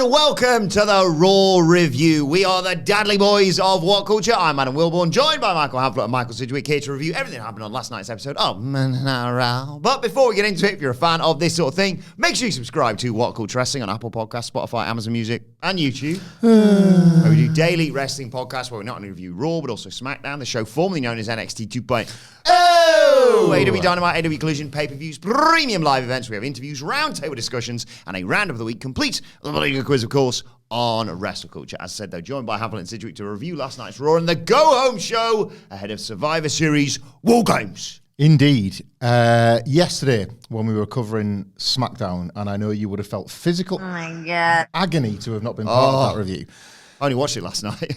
and welcome to the Raw Review. We are the Dadley Boyz of What Culture. I'm Adam Wilborn, joined by Michael Havlett and Michael Sidgwick, here to review everything that happened on last night's episode of Raw. But before we get into it, if you're a fan of this sort of thing, make sure you subscribe to WhatCulture Wrestling on Apple Podcasts, Spotify, Amazon Music, and YouTube. Where we do daily wrestling podcasts where we not only review Raw, but also SmackDown, the show formerly known as NXT 2.0. AEW Dynamite, AEW Collision, pay-per-views, premium live events. We have interviews, roundtable discussions, and a round of the week complete with a quiz, of course, on Wrestle Culture. As said, though, joined by Havlett and Sidgwick to review last night's Raw and the go-home show ahead of Survivor Series War Games. Indeed. Yesterday, when we were covering SmackDown, and I know you would have felt physical agony to have not been part of that review. I only watched it last night.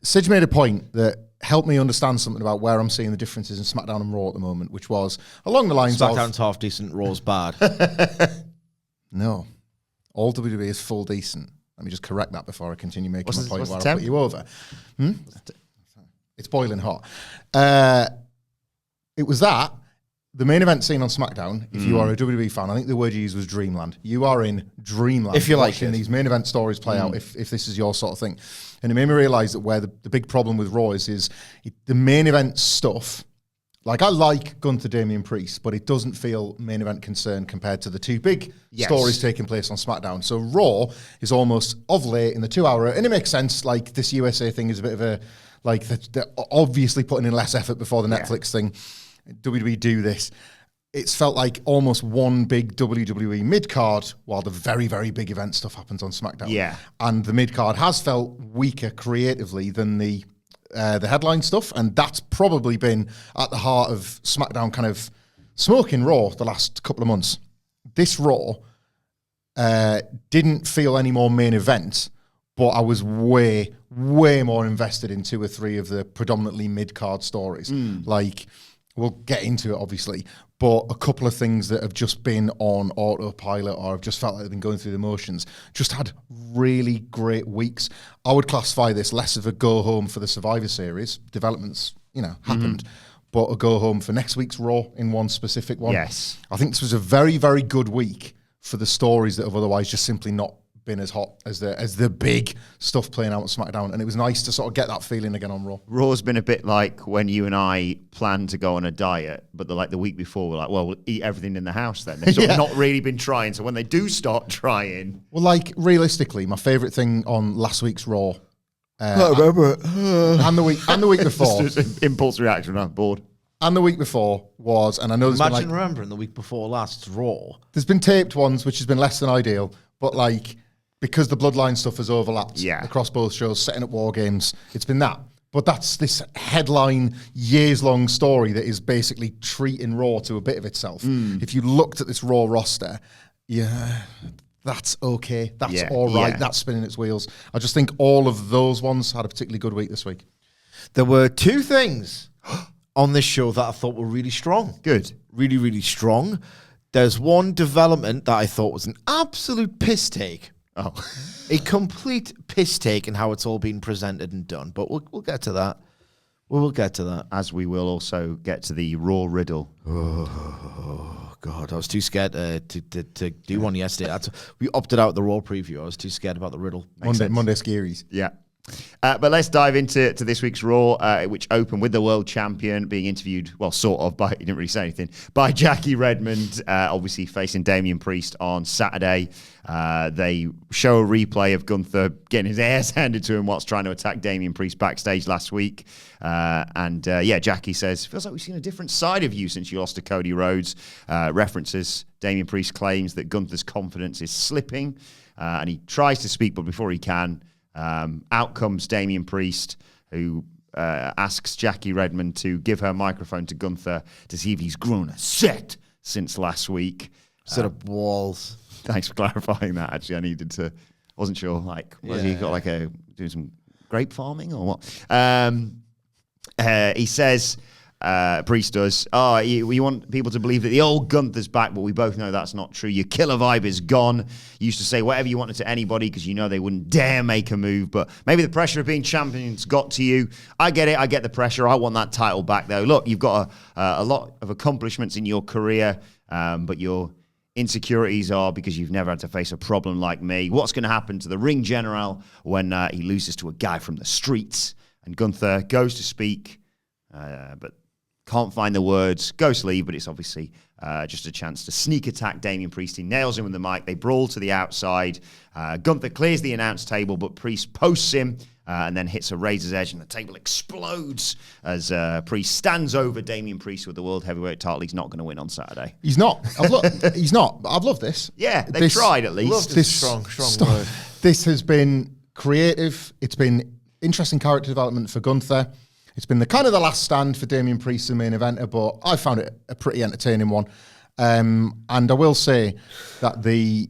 Sidge made a point that helped me understand something about where I'm seeing the differences in SmackDown and Raw at the moment, which was along the lines of... SmackDown's half decent, Raw's bad. No. All WWE is full decent. Let me just correct that before I continue making my point where I put you over. It's boiling hot. It was that. The main event scene on SmackDown, if you are a WWE fan, I think the word you used was Dreamland. You are in Dreamland. If you like watching these main event stories play out, if this is your sort of thing. And it made me realise that where the big problem with Raw is the main event stuff. Like, I like Gunther, Damian Priest, but it doesn't feel main event concern compared to the two big stories taking place on SmackDown. So Raw is almost of late in the 2 hour, and it makes sense. Like, this USA thing is a bit of a, like, they're obviously putting in less effort before the Netflix thing. WWE do this. It's felt like almost one big WWE mid-card while the very, very big event stuff happens on SmackDown. Yeah. And the mid-card has felt weaker creatively than the headline stuff, and that's probably been at the heart of SmackDown kind of smoking Raw the last couple of months. This Raw didn't feel any more main event, but I was way, way more invested in two or three of the predominantly mid-card stories. Like... We'll get into it, obviously, but a couple of things that have just been on autopilot or have just felt like they've been going through the motions, just had really great weeks. I would classify this less of a go-home for the Survivor Series. Developments, happened, but a go-home for next week's Raw in one specific one. Yes. I think this was a very, very good week for the stories that have otherwise just simply not been as hot as the big stuff playing out on SmackDown, and it was nice to sort of get that feeling again on Raw. Raw's been a bit like when you and I planned to go on a diet, but the week before we're like, well, we'll eat everything in the house then. They've sort of not really been trying, so when they do start trying... Well, like, realistically, my favourite thing on last week's Raw... I remember it. and the week before... Just an impulse reaction, I'm bored. And the week before was, and I know there's Imagine been remembering the week before last's Raw. There's been taped ones, which has been less than ideal, but like... Because the Bloodline stuff has overlapped across both shows, setting up War Games, it's been that. But that's this headline, years-long story that is basically treating Raw to a bit of itself. If you looked at this Raw roster, that's okay. That's all right. That's spinning its wheels. I just think all of those ones had a particularly good week this week. There were two things on this show that I thought were really strong. Good. Really, really strong. There's one development that I thought was an absolute piss take. A complete piss take in how it's all been presented and done. But we'll get to that. We'll get to that. As we will also get to the Raw riddle. Oh God. I was too scared to do one yesterday. We opted out the Raw preview. I was too scared about the riddle. Monday scaries. Yeah. But let's dive into this week's Raw, which opened with the world champion being interviewed, well, sort of, he didn't really say anything, by Jackie Redmond, obviously facing Damian Priest on Saturday. They show a replay of Gunther getting his ass handed to him whilst trying to attack Damian Priest backstage last week. Jackie says, feels like we've seen a different side of you since you lost to Cody Rhodes. References Damian Priest claims that Gunther's confidence is slipping, and he tries to speak, but before he can, out comes Damian Priest, who asks Jackie Redmond to give her microphone to Gunther to see if he's grown a set since last week. Set up walls. Thanks for clarifying that. Actually, I needed to. Wasn't sure. Like, was he got doing some grape farming or what? He says. Priest does. We want people to believe that the old Gunther's back, but we both know that's not true. Your killer vibe is gone. You used to say whatever you wanted to anybody because you know they wouldn't dare make a move, but maybe the pressure of being champions got to you. I get it. I get the pressure. I want that title back, though. Look, you've got a lot of accomplishments in your career, but you're insecurities are because you've never had to face a problem like me. What's going to happen to the ring general when he loses to a guy from the streets? And Gunther goes to speak, but can't find the words, goes to leave, but it's obviously just a chance to sneak attack Damian Priest. He nails him with the mic. They brawl to the outside. Gunther clears the announce table, but Priest posts him and then hits a razor's edge, and the table explodes as Priest stands over Damian Priest with the World Heavyweight title. He's not going to win on Saturday. He's not. He's not. I've loved this. Yeah, they tried at least. This strong word. This has been creative. It's been interesting character development for Gunther. It's been the last stand for Damian Priest, the main eventer, but I found it a pretty entertaining one. And I will say that the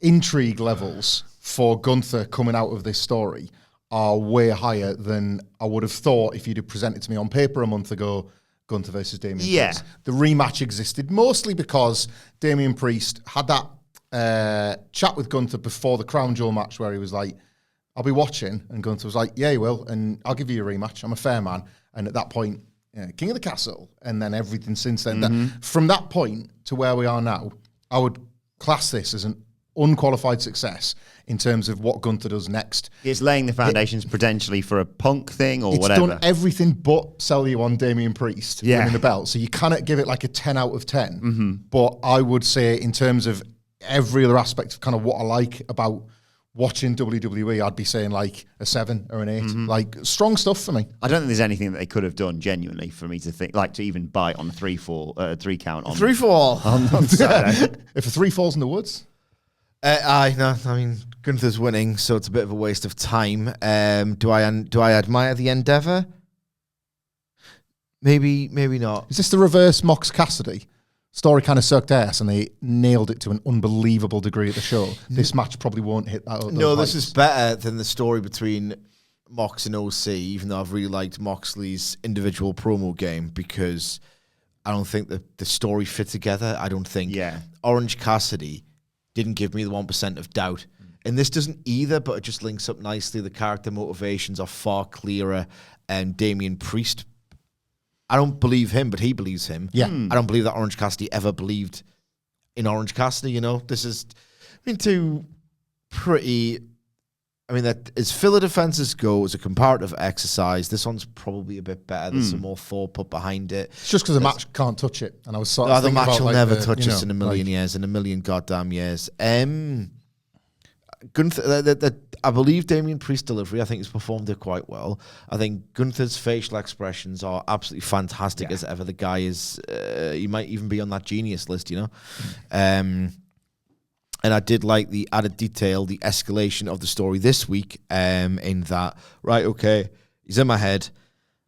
intrigue levels for Gunther coming out of this story are way higher than I would have thought if you'd have presented to me on paper a month ago, Gunther versus Damian Priest. The rematch existed mostly because Damian Priest had that chat with Gunther before the Crown Jewel match where he was like, I'll be watching. And Gunther was like, yeah, you will. And I'll give you a rematch. I'm a fair man. And at that point, King of the Castle. And then everything since then. From that point to where we are now, I would class this as an unqualified success in terms of what Gunther does next. It's laying the foundations potentially for a Punk thing or whatever. It's done everything but sell you on Damian Priest winning the belt. So you cannot give it like a 10 out of 10. But I would say in terms of every other aspect of kind of what I like about watching WWE, I'd be saying like a 7 or an 8. Like, strong stuff for me. I don't think there's anything that they could have done genuinely for me to think, like to even bite on a 3 count. On 3 fall. On Saturday. If a 3 falls in the woods. I mean, Gunther's winning, so it's a bit of a waste of time. Do I admire the endeavour? Maybe not. Is this the reverse Mox Cassidy? Story kind of sucked ass, and they nailed it to an unbelievable degree at the show. This match probably won't hit that. No, this is better than the story between Mox and OC, even though I've really liked Moxley's individual promo game, because I don't think that the story fit together. I don't think Orange Cassidy didn't give me the 1% of doubt. And this doesn't either, but it just links up nicely. The character motivations are far clearer. And Damian Priest, I don't believe him, but he believes him. Yeah. I don't believe that Orange Cassidy ever believed in Orange Cassidy, you know? This is, two pretty, that as filler defenses go, as a comparative exercise, this one's probably a bit better. There's some more thought put behind it. It's just because the match can't touch it. And I was sort of the match about, will like, never touch us in a million years, in a million goddamn years. Gunther, I believe Damian Priest's delivery, I think he's performed it quite well. I think Gunther's facial expressions are absolutely fantastic as ever. The guy is, he might even be on that genius list, you know? And I did like the added detail, the escalation of the story this week, in that, right, okay, he's in my head.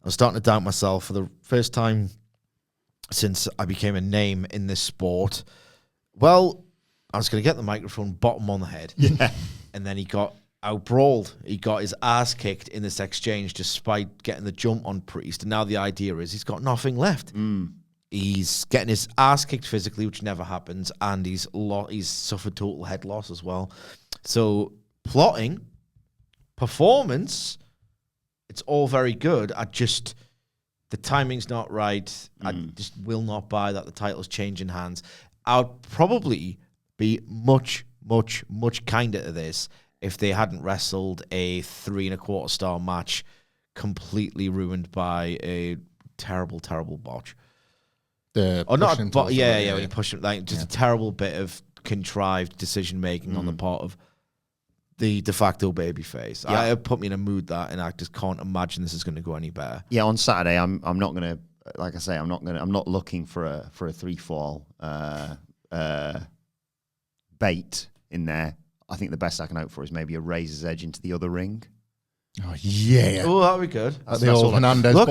I'm starting to doubt myself for the first time since I became a name in this sport. Well, I was going to get the microphone, bottom on the head. Yeah. And then he got out-brawled. He got his ass kicked in this exchange despite getting the jump on Priest. And now the idea is he's got nothing left. He's getting his ass kicked physically, which never happens, and he's suffered total head loss as well. So plotting, performance, it's all very good. The timing's not right. I just will not buy that the title's changing hands. I'd probably be much, much, much kinder to this if they hadn't wrestled a 3 1/4 star match completely ruined by a terrible, terrible botch. When you push him, like just a terrible bit of contrived decision making on the part of the de facto babyface. Yeah. It put me in a mood that, and I just can't imagine this is going to go any better. Yeah, on Saturday, I'm not going to, like I say, I'm not looking for a 3-fall bait in there. I think the best I can hope for is maybe a razor's edge into the other ring. Oh yeah! Oh, that'd be good. That's the old Hernandez. Look,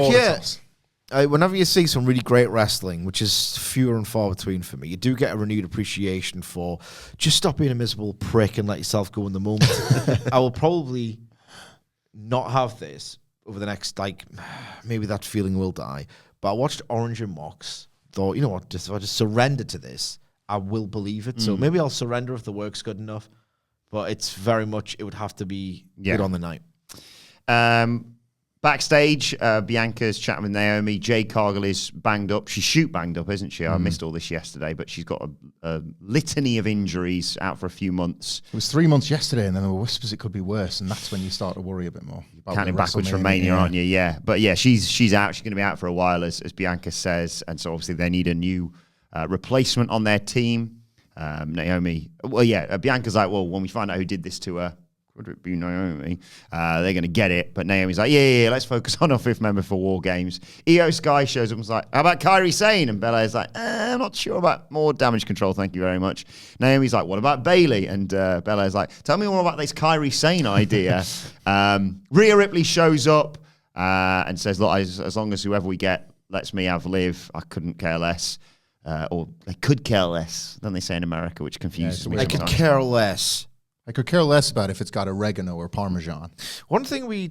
whenever you see some really great wrestling, which is fewer and far between for me, you do get a renewed appreciation for just stop being a miserable prick and let yourself go in the moment. I will probably not have this over the next, maybe that feeling will die. But I watched Orange and Mox, thought, you know what, if I just surrender to this, I will believe it. So maybe I'll surrender if the work's good enough. But it's very much, it would have to be good on the night. Backstage, Bianca's chatting with Naomi. Jade Cargill is banged up. She's banged up, isn't she? I missed all this yesterday, but she's got a litany of injuries, out for a few months. It was 3 months yesterday, and then there were whispers it could be worse, and that's when you start to worry a bit more. Counting backwards from Mania, aren't you? Yeah. But yeah, she's out. She's going to be out for a while, as Bianca says. And so obviously they need a new replacement on their team. Naomi, Bianca's like, well, when we find out who did this to her, would it be Naomi? They're going to get it. But Naomi's like, yeah, let's focus on our 5th member for War Games. Io Sky shows up and was like, how about Kairi Sane? And Belair's like, I'm not sure about more damage control, thank you very much. Naomi's like, what about Bayley? And Belair's like, tell me more about this Kairi Sane idea. Rhea Ripley shows up and says, look, as long as whoever we get lets me have Liv, I couldn't care less. Or they could care less, than they say in America, which confuses me. I could care less. I could care less about if it's got oregano or Parmesan. One thing we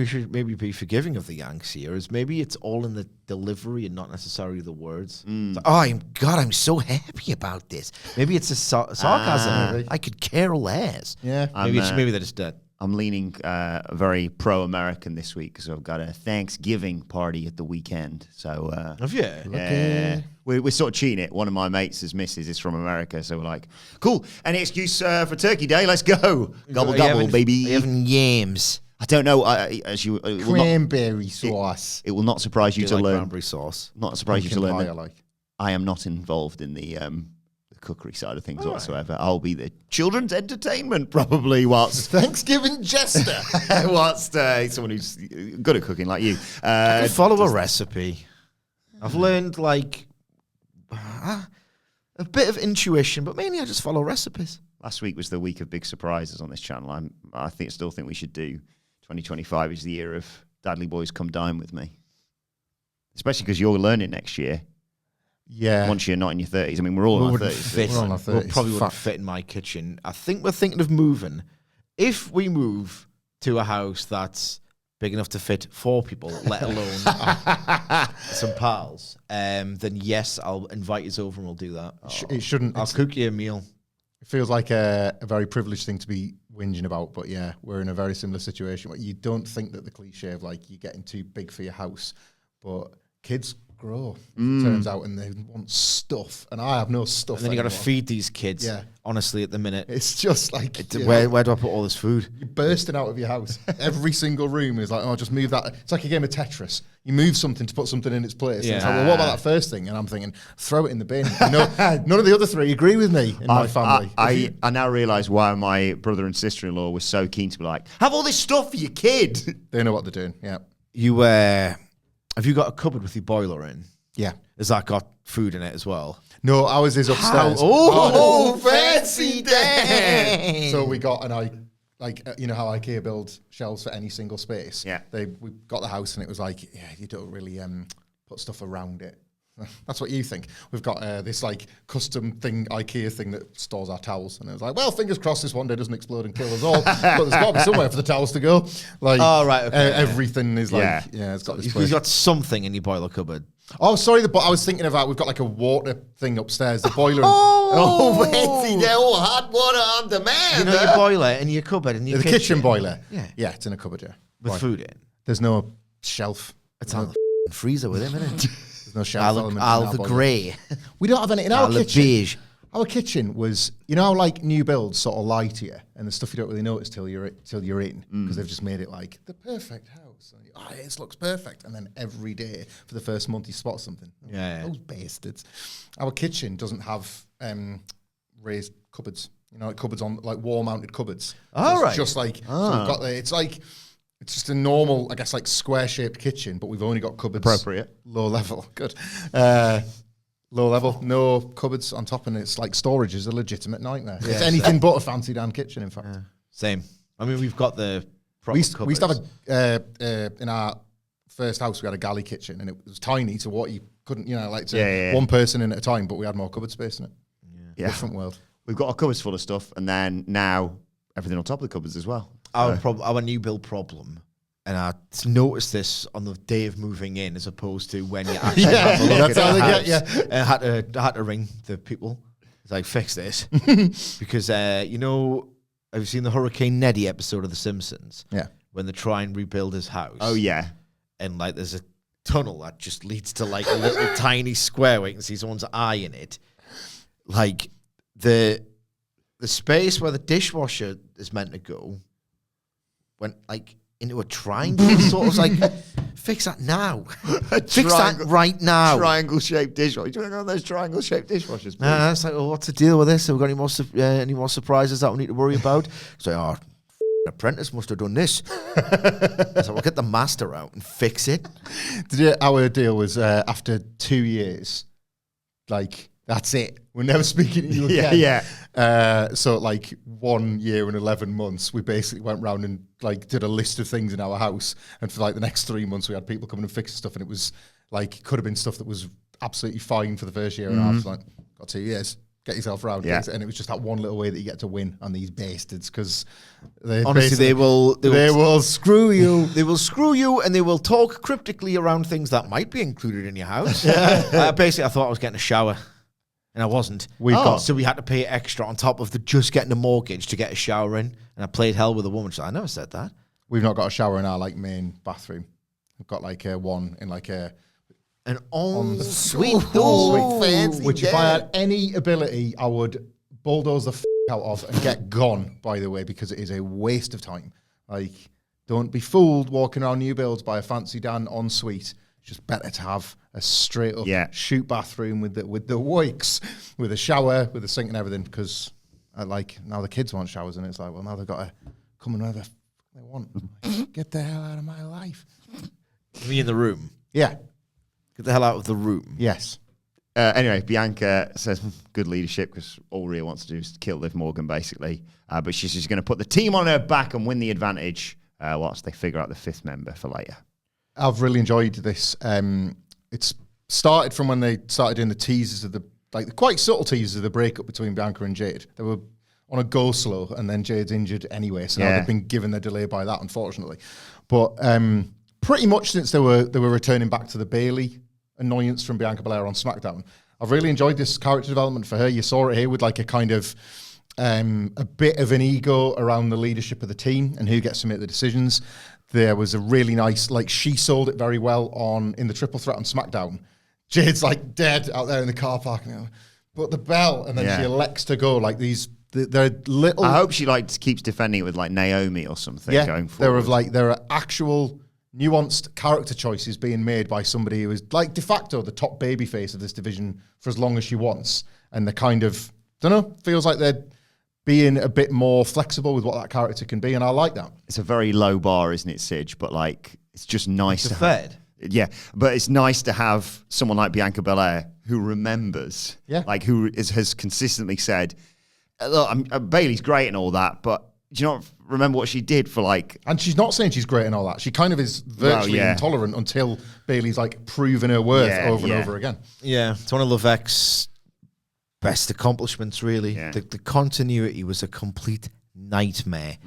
should maybe be forgiving of the Yanks here is maybe it's all in the delivery and not necessarily the words. It's like, I'm so happy about this. Maybe it's a sarcasm. I could care less. Yeah. Maybe they're just dead. I'm leaning very pro-American this week because I've got a Thanksgiving party at the weekend. So, have you? Yeah. We're sort of cheating it. One of my mates' missus is from America, so we're like, cool. Any excuse for Turkey Day? Let's go. Gobble, gobble, baby. Are you having yams? I don't know. Cranberry sauce. It will not surprise you to like learn. Cranberry sauce. Not surprise you to learn that like. I am not involved in the cookery side of things whatsoever. I'll be the children's entertainment probably whilst Thanksgiving jester. whilst someone who's good at cooking like you. I follow a recipe. I've learned like a bit of intuition, but mainly I just follow recipes. Last week was the week of big surprises on this channel. I still think we should do 2025 is the year of Dadley Boyz Come Dine With Me. Especially because you're learning next year. Yeah. Once you're not in your 30s. I mean, we're all in our 30s. We're all in our 30s. We probably wouldn't fit in my kitchen. I think we're thinking of moving. If we move to a house that's big enough to fit 4 people, let alone some pals, then yes, I'll invite you over and we'll do that. It shouldn't. I'll cook you a meal. It feels like a very privileged thing to be whinging about, but yeah, we're in a very similar situation. You don't think that the cliche of like you're getting too big for your house, but kids grow, turns out, and they want stuff, and I have no stuff. And then you got to feed these kids. Yeah. Honestly, at the minute, it's just like where do I put all this food? You're bursting out of your house. Every single room is like, just move that. It's like a game of Tetris. You move something to put something in its place. Yeah. It's like, well, what about that first thing? And I'm thinking, throw it in the bin. None of the other 3 agree with me in my family. I now realise why my brother and sister-in-law were so keen to be like, have all this stuff for your kid. They know what they're doing. Yeah. You have you got a cupboard with your boiler in? Yeah. Has that got food in it as well? No, ours is upstairs. Fancy day! So we got you know how IKEA builds shelves for any single space? Yeah. We got the house and it was like, you don't really put stuff around it. That's what you think. We've got this like custom thing, IKEA thing that stores our towels. And it was like, well, fingers crossed this one day doesn't explode and kill us all. But there's got to be somewhere for the towels to go. Like, everything is like, it's got this place. You've got something in your boiler cupboard. Oh, sorry. I was thinking about, we've got like a water thing upstairs, the boiler. Fancy day, hot water on demand. You know your boiler in your cupboard in your the kitchen boiler. Yeah, it's in a cupboard. Yeah, with food in. There's no shelf. It's on the freezer with him, isn't it? There's no shelf element. I'll the grey. We don't have any in our kitchen. Beige. Our kitchen was, you know how like new builds sort of lie to you, and the stuff you don't really notice till you're in, because they've just made it like the perfect house. And it looks perfect, and then every day for the first month you spot something. Those bastards. Our kitchen doesn't have raised cupboards. You know, like cupboards on like wall-mounted cupboards. All right. Just like so we've got it's just a normal, I guess, like square-shaped kitchen, but we've only got cupboards. Appropriate. Low level. Good. Low level, no cupboards on top, and it's like storage is a legitimate nightmare. Yeah, it's anything but a fancy damn kitchen, in fact. Yeah. Same. I mean, we've got the proper we used to have in our first house, we had a galley kitchen, and it was tiny to what you couldn't, one person in at a time, but we had more cupboard space in it. Yeah. Different world. We've got our cupboards full of stuff, and then now everything on top of the cupboards as well. Our new build problem, and I noticed this on the day of moving in, as opposed to when you actually have a look at the house. I had to ring the people. It's like, fix this. Because, have you seen the Hurricane Neddy episode of The Simpsons? Yeah. when they try and rebuild his house. Oh, yeah. And, like, there's a tunnel that just leads to, like, a little tiny square where you can see someone's eye in it. Like, the space where the dishwasher is meant to go went, like, into a triangle. Sort of like, fix that now. Fix that right now. Triangle-shaped dishwasher. Do you want to go on those triangle-shaped dishwashers, please? Nah, it's like, well, what's the deal with this? Have we got any more surprises that we need to worry about? It's like, apprentice must have done this. So we'll get the master out and fix it. Our deal was after 2 years, like, that's it. We're never speaking to you again. So, like, 1 year and 11 months, we basically went round and, like, did a list of things in our house. And for, like, the next 3 months, we had people coming and fixing stuff. And it was, like, could have been stuff that was absolutely fine for the first year and a half. So, like, got 2 years. Get yourself around. Yeah. And it was just that one little way that you get to win on these bastards, because they will screw you. They will screw you, and they will talk cryptically around things that might be included in your house. Basically, I thought I was getting a shower, and I wasn't. So we had to pay extra on top of just getting a mortgage to get a shower in, and I played hell with a woman. So I never said that. We've not got a shower in our, like, main bathroom. We've got, like, one in, like, an sweet fancy, which if I had any ability, I would bulldoze the out of and get gone, by the way, because it is a waste of time. Like, don't be fooled walking around new builds by a fancy Dan ensuite. It's just better to have a straight up shoot bathroom with the wikes, with a shower, with a sink and everything, because now the kids want showers, and it's like, well, now they've got to come and wherever they want. Like, get the hell out of my life. Me in the room. Yeah. Get the hell out of the room. Yes. Anyway, Bianca says good leadership, because all Rhea wants to do is kill Liv Morgan, basically. But she's just going to put the team on her back and win the advantage whilst they figure out the fifth member for later. I've really enjoyed this. It's started from when they started doing the teasers of the quite subtle teasers of the breakup between Bianca and Jade. They were on a go slow, and then Jade's injured anyway, so now they've been given their delay by that, unfortunately. But pretty much since they were returning back to the Bayley annoyance from Bianca Belair on SmackDown, I've really enjoyed this character development for her. You saw it here with, like, a kind of a bit of an ego around the leadership of the team and who gets to make the decisions. There was a really nice, like, she sold it very well in the triple threat on SmackDown. Jade's, like, dead out there in the car park, but the bell, and then she elects to go, like, they're little. I hope she, like, keeps defending it with, like, Naomi or something going forward. There are actual nuanced character choices being made by somebody who is, like, de facto the top babyface of this division for as long as she wants, and the kind of, feels like they're being a bit more flexible with what that character can be, and I like that. It's a very low bar, isn't it, Sidge? But, like, it's just nice to have. Yeah, but it's nice to have someone like Bianca Belair who remembers, like, who has consistently said, look, Bayley's great and all that, but do you not remember what she did for, like... And she's not saying she's great and all that. She kind of is virtually intolerant until Bayley's, like, proven her worth over and over again. Yeah, it's one of Levesque's best accomplishments, really. Yeah. The continuity was a complete nightmare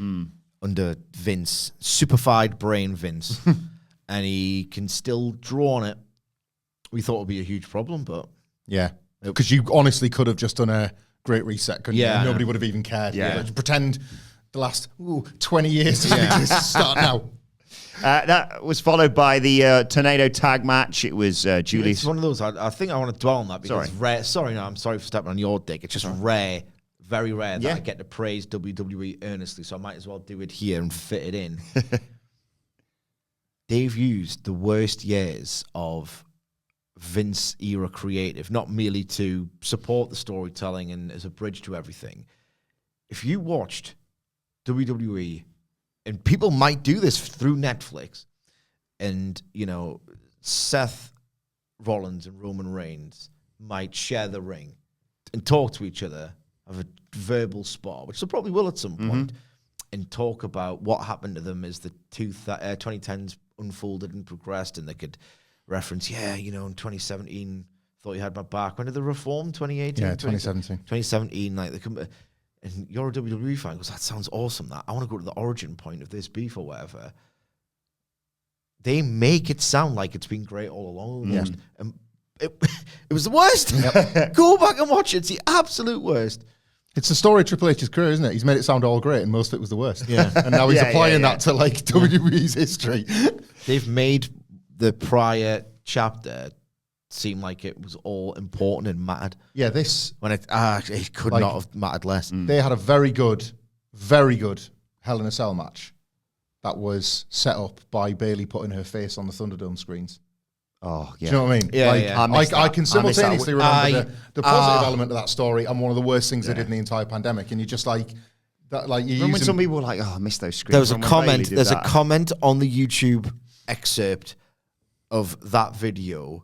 under Vince, superfied brain Vince. And he can draw on it. We thought it would be a huge problem, but... Yeah, because you honestly could have just done a great reset, couldn't you? Nobody would have even cared. Yeah. Like, pretend the last 20 years to start now. That was followed by the Tornado tag match. It was Julius. It's one of those. I think I want to dwell on that because it's rare. Sorry, no, I'm sorry for stepping on your dick. It's just rare, very rare that I get to praise WWE earnestly. So I might as well do it here and fit it in. They've used the worst years of Vince era creative, not merely to support the storytelling and as a bridge to everything. If you watched WWE, and people might do this through Netflix, and, Seth Rollins and Roman Reigns might share the ring and talk to each other, have a verbal spar, which they probably will at some point, and talk about what happened to them as the 2010s unfolded and progressed, and they could reference, in 2017, thought you had my back. When did they reform? 2018? Yeah, 2017. 2017, and you're a WWE fan, goes, that sounds awesome, that. I want to go to the origin point of this beef or whatever. They make it sound like it's been great all along. Yeah. And it was the worst. Yep. Go back and watch it. It's the absolute worst. It's the story of Triple H's career, isn't it? He's made it sound all great, and most of it was the worst. Yeah. And now he's applying that to like WWE's history. They've made the prior chapter seem like it was all important and mattered. Yeah, this when it could not have mattered less. They had a very good Hell in a Cell match that was set up by Bayley putting her face on the Thunderdome screens. Oh, yeah. Do you know what I mean? Yeah, I can simultaneously remember the positive element of that story and one of the worst things they did in the entire pandemic. And you're just like, that, like you remember when some people were like, "Oh, I missed those screens." There was a comment. There's a comment on the YouTube excerpt of that video,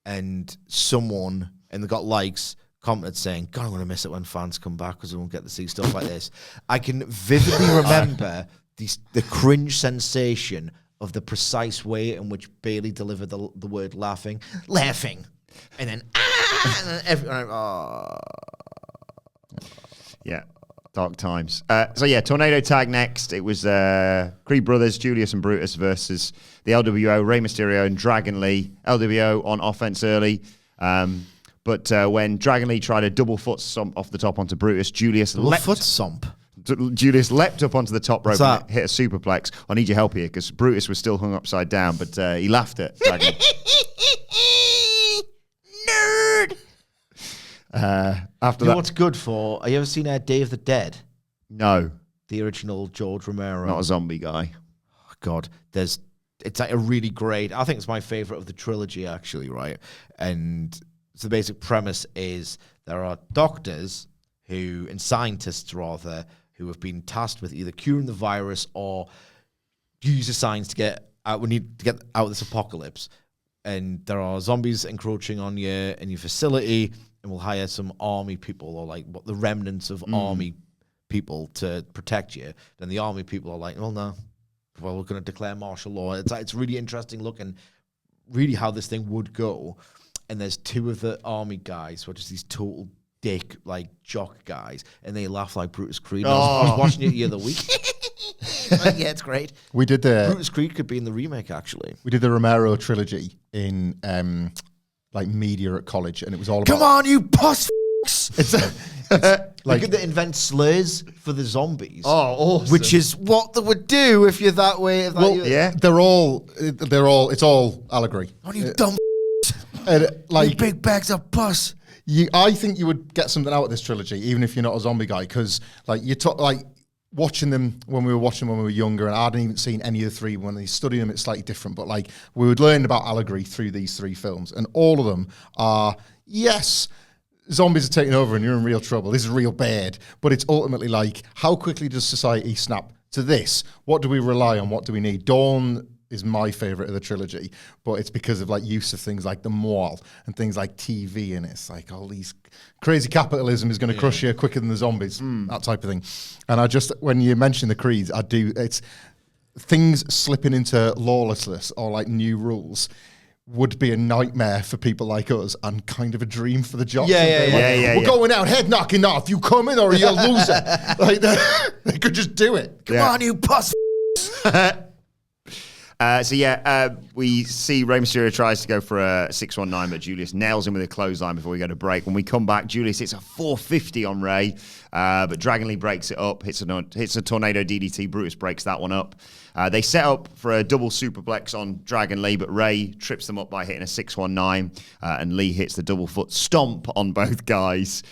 and someone, and they got likes, commented saying, "God, I'm going to miss it when fans come back because we won't get to see stuff like this." I can vividly remember the cringe sensation of the precise way in which Bayley delivered the word laughing, and then and then everyone. Yeah. Dark times. Tornado tag next. It was Creed brothers, Julius and Brutus versus the LWO, Rey Mysterio and Dragon Lee. LWO on offense early. But when Dragon Lee tried a double foot stomp off the top onto Brutus, Julius leapt up onto the top rope and hit a superplex. I need your help here because Brutus was still hung upside down, but he laughed at Dragon Lee. Nerd! After you know that, what's good for? Have you ever seen Day of the Dead? No. The original George Romero. Not a zombie guy. Oh, God, it's like a really great. I think it's my favorite of the trilogy, actually. Right, and so the basic premise is there are doctors and scientists rather, who have been tasked with either curing the virus or use the science to get out. We need to get out of this apocalypse, and there are zombies encroaching on you in your facility. And we'll hire some army people or like the remnants of army people to protect you. Then the army people are like, well, no, we're going to declare martial law. It's really interesting looking, really how this thing would go. And there's two of the army guys, which is these total dick, like jock guys, and they laugh like Brutus Creed. I was watching it the other week. Yeah, it's great. We did Brutus Creed could be in the remake, actually. We did the Romero trilogy in like media at college, and it was all about. Come on, you puss. It's like they invent slurs for the zombies. Oh, awesome. Which is what they would do if you're that way. They're all. It's all allegory. Oh, you dumb. Like you big bags of puss. I think you would get something out of this trilogy, even if you're not a zombie guy, because like you talk like. Watching them when we were younger, and I hadn't even seen any of the three. When they study them, it's slightly different. But like we would learn about allegory through these three films, and all of them are zombies are taking over, and you're in real trouble. This is real bad. But it's ultimately like, how quickly does society snap to this? What do we rely on? What do we need? Dawn is my favorite of the trilogy, but it's because of like use of things like the mall and things like TV, and it's like all these crazy capitalism is going to crush you quicker than the zombies, that type of thing. And I just, when you mention the creeds, it's things slipping into lawlessness or like new rules would be a nightmare for people like us and kind of a dream for the jocks. We're going out head knocking off. You come in or you'll lose it. Like they could just do it. Come on, you puss. We see Rey Mysterio tries to go for a 619, but Julius nails him with a clothesline before we go to break. When we come back, Julius hits a 450 on Rey, but Dragon Lee breaks it up, hits a tornado DDT. Brutus breaks that one up. They set up for a double superplex on Dragon Lee, but Rey trips them up by hitting a 619, and Lee hits the double foot stomp on both guys.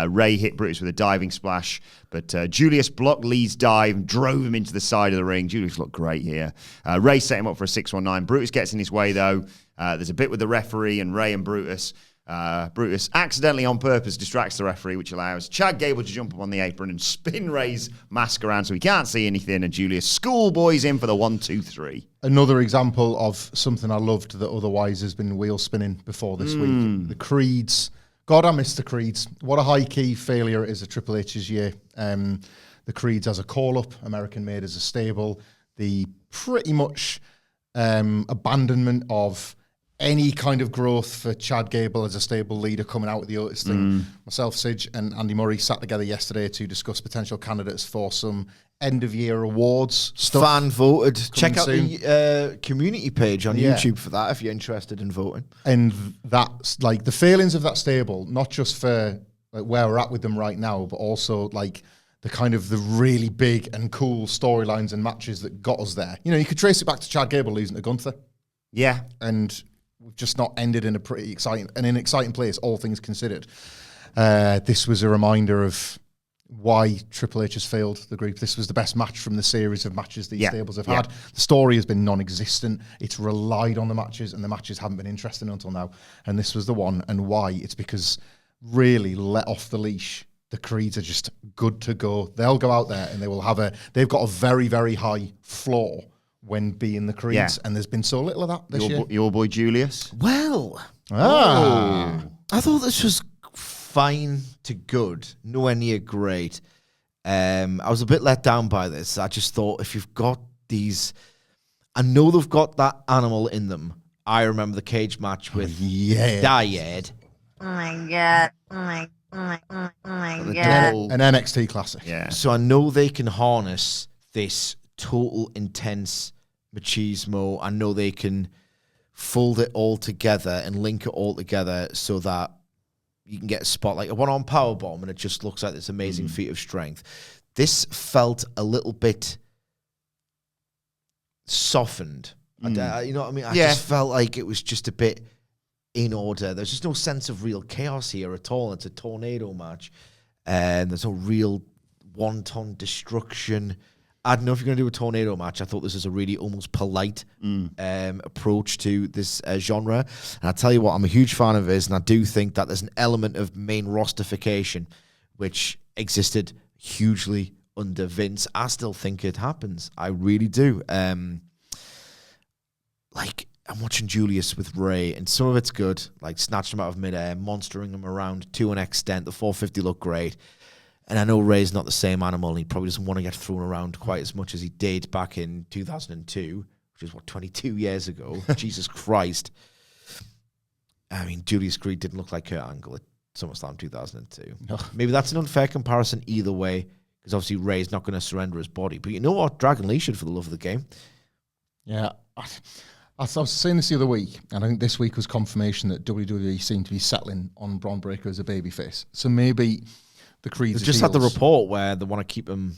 Rey hit Brutus with a diving splash, but Julius blocked Lee's dive and drove him into the side of the ring. Julius looked great here. Rey set him up for a 619. Brutus gets in his way, though. There's a bit with the referee and Rey and Brutus. Brutus accidentally on purpose distracts the referee, which allows Chad Gable to jump up on the apron and spin Rey's mask around so he can't see anything, and Julius schoolboys in for the 1-2-3. Another example of something I loved that otherwise has been wheel spinning before this week. The Creeds. God, I miss the Creeds. What a high-key failure it is of Triple H's year. The Creeds as a call-up, American made as a stable. The pretty much abandonment of any kind of growth for Chad Gable as a stable leader coming out with the Otis thing. Myself, Sidge, and Andy Murray sat together yesterday to discuss potential candidates for some end-of-year awards stuff. Fan voted. Check out soon. the community page on YouTube for that if you're interested in voting. And that's like the failings of that stable, not just for like where we're at with them right now, but also like the really big and cool storylines and matches that got us there. You know, you could trace it back to Chad Gable losing to Gunther. Yeah. And we've just not ended in an exciting place, all things considered. This was a reminder of why Triple H has failed the group. This was the best match from the series of matches these stables have had. The story has been non-existent. It's relied on the matches, and the matches haven't been interesting until now. And this was the one. And why? It's because really let off the leash. The Creeds are just good to go. They'll go out there and they've got a very, very high floor when being the Creeds. And there's been so little of that this year. Your boy Julius. Well, I thought this was fine to good, nowhere near great. I was a bit let down by this. I just thought if you've got these, I know they've got that animal in them. I remember the cage match with Dyad. Oh my God. Oh my God. An NXT classic. Yeah. So I know they can harness this total intense machismo. I know they can fold it all together and link it all together so that you can get a spot like a one-arm powerbomb and it just looks like this amazing feat of strength. This felt a little bit softened. You know what I mean? I just felt like it was just a bit in order. There's just no sense of real chaos here at all. It's a tornado match. And there's no real wanton destruction. I don't know if you're going to do a tornado match. I thought this was a really almost polite approach to this genre. And I'll tell you what, I'm a huge fan of this, and I do think that there's an element of main rosterification which existed hugely under Vince. I still think it happens. I really do. I'm watching Julius with Ray, and some of it's good, like snatching him out of midair, monstering him around to an extent. The 450 looked great. And I know Ray's not the same animal, and he probably doesn't want to get thrown around quite as much as he did back in 2002, which is, 22 years ago? Jesus Christ. I mean, Julius Creed didn't look like Kurt Angle at SummerSlam 2002. No. Maybe that's an unfair comparison either way, because obviously Ray's not going to surrender his body. But you know what? Dragon Lee should for the love of the game. Yeah. I was saying this the other week, and I think this week was confirmation that WWE seemed to be settling on Braun Breaker as a babyface. So maybe the Creeds just had the report where they want to keep him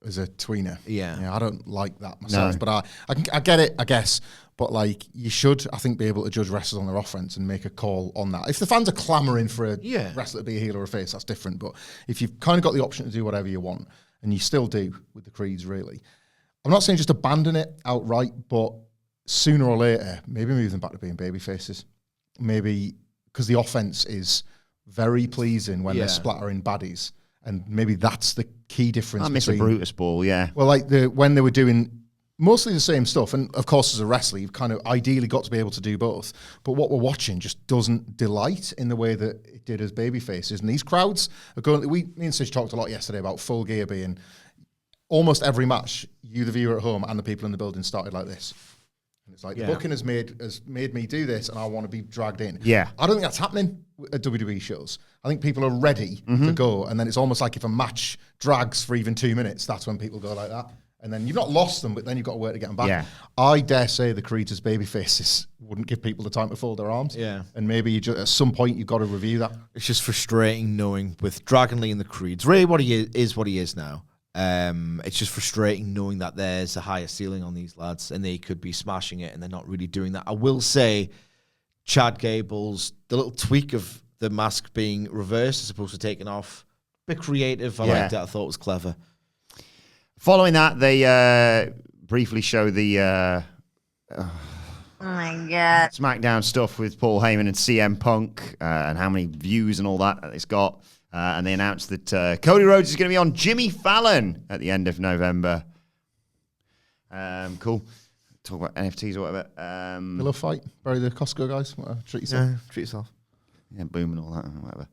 as a tweener. Yeah, I don't like that myself, but I get it, I guess. But like, you should, I think, be able to judge wrestlers on their offense and make a call on that. If the fans are clamoring for a wrestler to be a heel or a face, that's different. But if you've kind of got the option to do whatever you want, and you still do with the Creeds, really, I'm not saying just abandon it outright, but sooner or later, maybe move them back to being baby faces. Maybe because the offense is very pleasing when they're splattering baddies, and maybe that's the key difference. I miss a Brutus ball, yeah. Well, like when they were doing mostly the same stuff, and of course, as a wrestler, you've kind of ideally got to be able to do both. But what we're watching just doesn't delight in the way that it did as baby faces. And these crowds are going. Me and Sid talked a lot yesterday about Full Gear being almost every match. You, the viewer at home, and the people in the building started like this. And it's like the booking has made me do this, and I want to be dragged in. Yeah, I don't think that's happening at WWE shows. I think people are ready to go, and then it's almost like if a match drags for even 2 minutes, that's when people go like that. And then you've not lost them, but then you've got to work to get them back. Yeah. I dare say the Creeds as babyfaces wouldn't give people the time to fold their arms. Yeah. And maybe you just, at some point you've got to review that. It's just frustrating knowing with Dragon Lee and the Creeds, Ray what he is now. It's just frustrating knowing that there's a higher ceiling on these lads and they could be smashing it and they're not really doing that. I will say Chad Gable's, the little tweak of the mask being reversed as opposed to taken off, a bit creative. I liked it. I thought it was clever. Following that, they briefly show the oh my God, SmackDown stuff with Paul Heyman and CM Punk and how many views and all that it's got. And they announced that Cody Rhodes is going to be on Jimmy Fallon at the end of November. Cool. Talk about NFTs or whatever. Pillow fight. Bury the Costco guys. Treat yourself. Yeah, treat yourself. Yeah, boom and all that, whatever.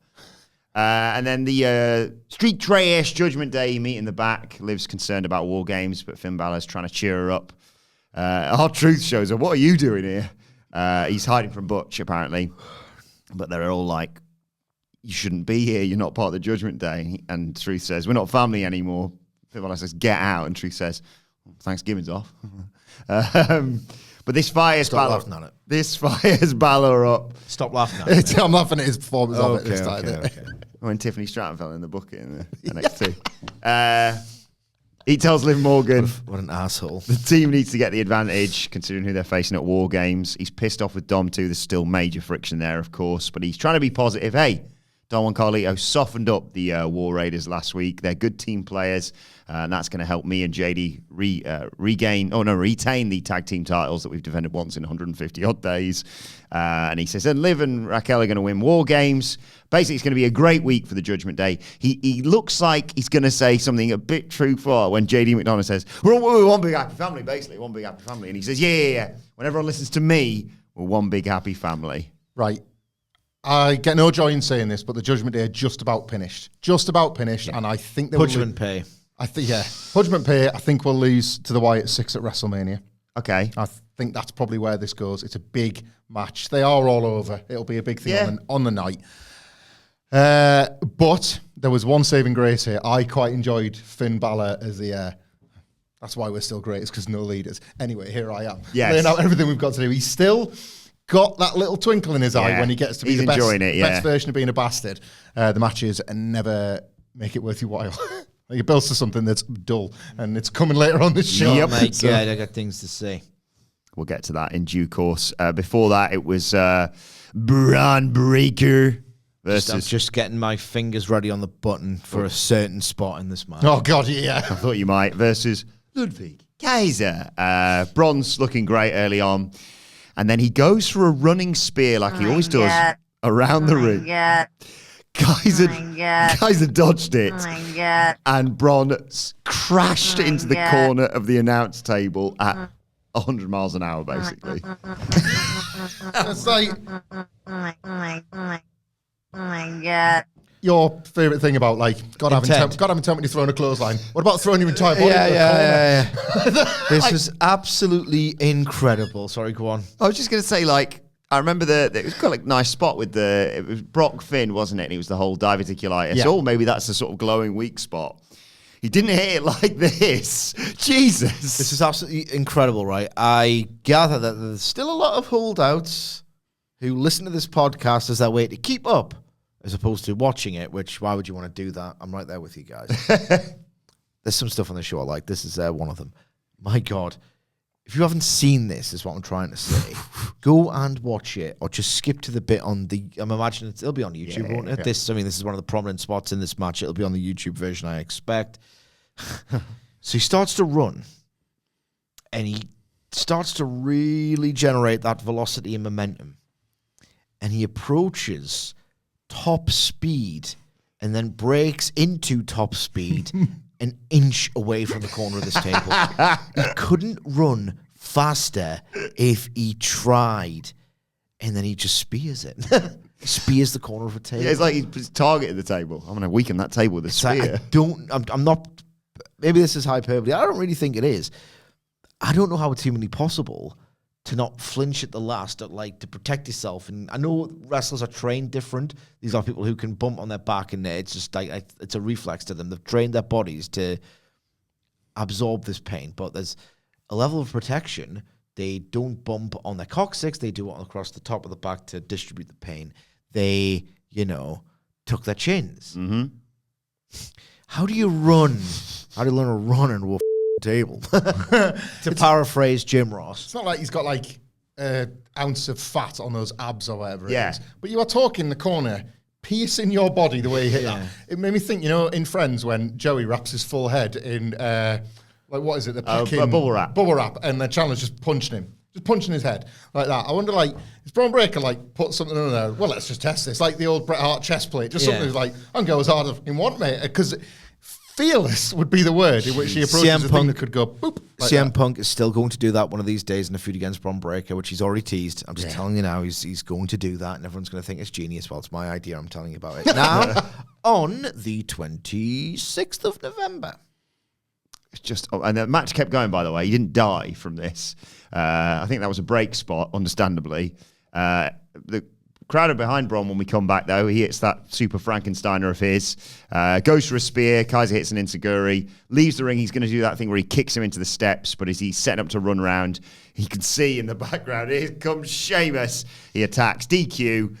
And then the Street Trash Judgment Day meet in the back. Liv's concerned about War Games, but Finn Balor's trying to cheer her up. R-Truth shows her. What are you doing here? He's hiding from Butch, apparently. But they're all like, you shouldn't be here. You're not part of the Judgment Day. And Truth says, we're not family anymore. Finn Balor says, get out. And Truth says, Thanksgiving's off. But this fires Stop Balor. laughing at it. This fires Balor up. Stop laughing at it. I'm laughing at his performance of it this time. Okay. when Tiffany Stratton fell in the bucket in the NXT. He tells Liv Morgan, what an asshole. The team needs to get the advantage, considering who they're facing at War Games. He's pissed off with Dom too. There's still major friction there, of course, but he's trying to be positive. Hey, Dom and Carlito softened up the War Raiders last week. They're good team players, and that's going to help me and JD retain the tag team titles that we've defended once in 150 odd days. And he says, and Liv and Raquel are going to win War Games. Basically, it's going to be a great week for the Judgment Day. He looks like he's going to say something a bit truthful when JD McDonough says, we're one big happy family, basically, one big happy family. And he says, yeah. When everyone listens to me, we're one big happy family. Right. I get no joy in saying this, but the Judgment Day are just about finished. Just about finished, and I think they Judgment Pay. Judgment Pay, I think we'll lose to the Wyatt 6 at WrestleMania. Okay. I think that's probably where this goes. It's a big match. They are all over. It'll be a big thing on the night. But there was one saving grace here. I quite enjoyed Finn Balor as the... that's why we're still great. It's because no leaders. Anyway, here I am. Yes. Laying out everything we've got to do. He's still got that little twinkle in his eye when he gets to be the best version of being a bastard. The matches never make it worth your while. Like it builds to something that's dull, and it's coming later on this show. Oh my God, I got things to say. We'll get to that in due course. Before that, it was Braun Breaker versus... I'm just getting my fingers ready on the button for a certain spot in this match. Oh, God, yeah. I thought you might. Versus Ludwig Kaiser. Braun's looking great early on. And then he goes for a running spear like he always does around the ring. Kaiser dodged it. And Braun crashed into the corner of the announce table at 100 miles an hour, basically. It's like... Oh my God. Your favourite thing about, like, God having told me to throw in a clothesline. What about throwing your entire body into the corner? This is absolutely incredible. Sorry, go on. I was just going to say, like, I remember it was quite a nice spot with it was Brock Finn, wasn't it? And it was the whole diverticulitis. Yeah. Oh, maybe that's the sort of glowing weak spot. He didn't hit it like this. Jesus. This is absolutely incredible, right? I gather that there's still a lot of holdouts who listen to this podcast as their way to keep up, as opposed to watching it, which, why would you want to do that? I'm right there with you guys. There's some stuff on the show I like. This is one of them. My God. If you haven't seen this, is what I'm trying to say, go and watch it, or just skip to the bit on the... I'm imagining it'll be on YouTube, won't it? Yeah. This is one of the prominent spots in this match. It'll be on the YouTube version, I expect. So he starts to run, and he starts to really generate that velocity and momentum. And he approaches top speed and then breaks into top speed an inch away from the corner of this table. He couldn't run faster if he tried. And then he just spears it. Spears the corner of a table. Yeah, it's like he's targeted the table. I'm going to weaken that table with a spear. I'm not, maybe this is hyperbole. I don't really think it is. I don't know how it's humanly possible to not flinch at the last, to protect yourself. And I know wrestlers are trained different. These are people who can bump on their back, and it's just it's a reflex to them. They've trained their bodies to absorb this pain, but there's a level of protection. They don't bump on their coccyx. They do it across the top of the back to distribute the pain. They, tuck their chins. Mm-hmm. How do you run? How do you learn to run into a table? To paraphrase Jim Ross. It's not like he's got an ounce of fat on those abs or whatever it is. Yeah. But you are talking the corner, piercing your body the way he hit that. It made me think, in Friends when Joey wraps his full head in, what is it? The packing bubble wrap. Bubble wrap. And then Chandler's just punching him. Just punching his head like that. I wonder, is Braun Breaker put something in there? Well, let's just test this. Like the old Bret Hart chest plate. Just something that's I can go as hard as I want, mate. Because fearless would be the word in which he approaches a thing that could go boop. CM Punk is still going to do that one of these days in a feud against Braun Breaker, which he's already teased. I'm just telling you now, he's going to do that, and everyone's going to think it's genius. Well, it's my idea. I'm telling you about it now. On the 26th of November. It's just, and the match kept going, by the way. He didn't die from this. I think that was a break spot, understandably. The crowd are behind Braun when we come back, though. He hits that super Frankensteiner of his. Goes for a spear. Kaiser hits an enziguri. Leaves the ring. He's going to do that thing where he kicks him into the steps, but as he's setting up to run around, he can see in the background, here comes Sheamus. He attacks. DQ.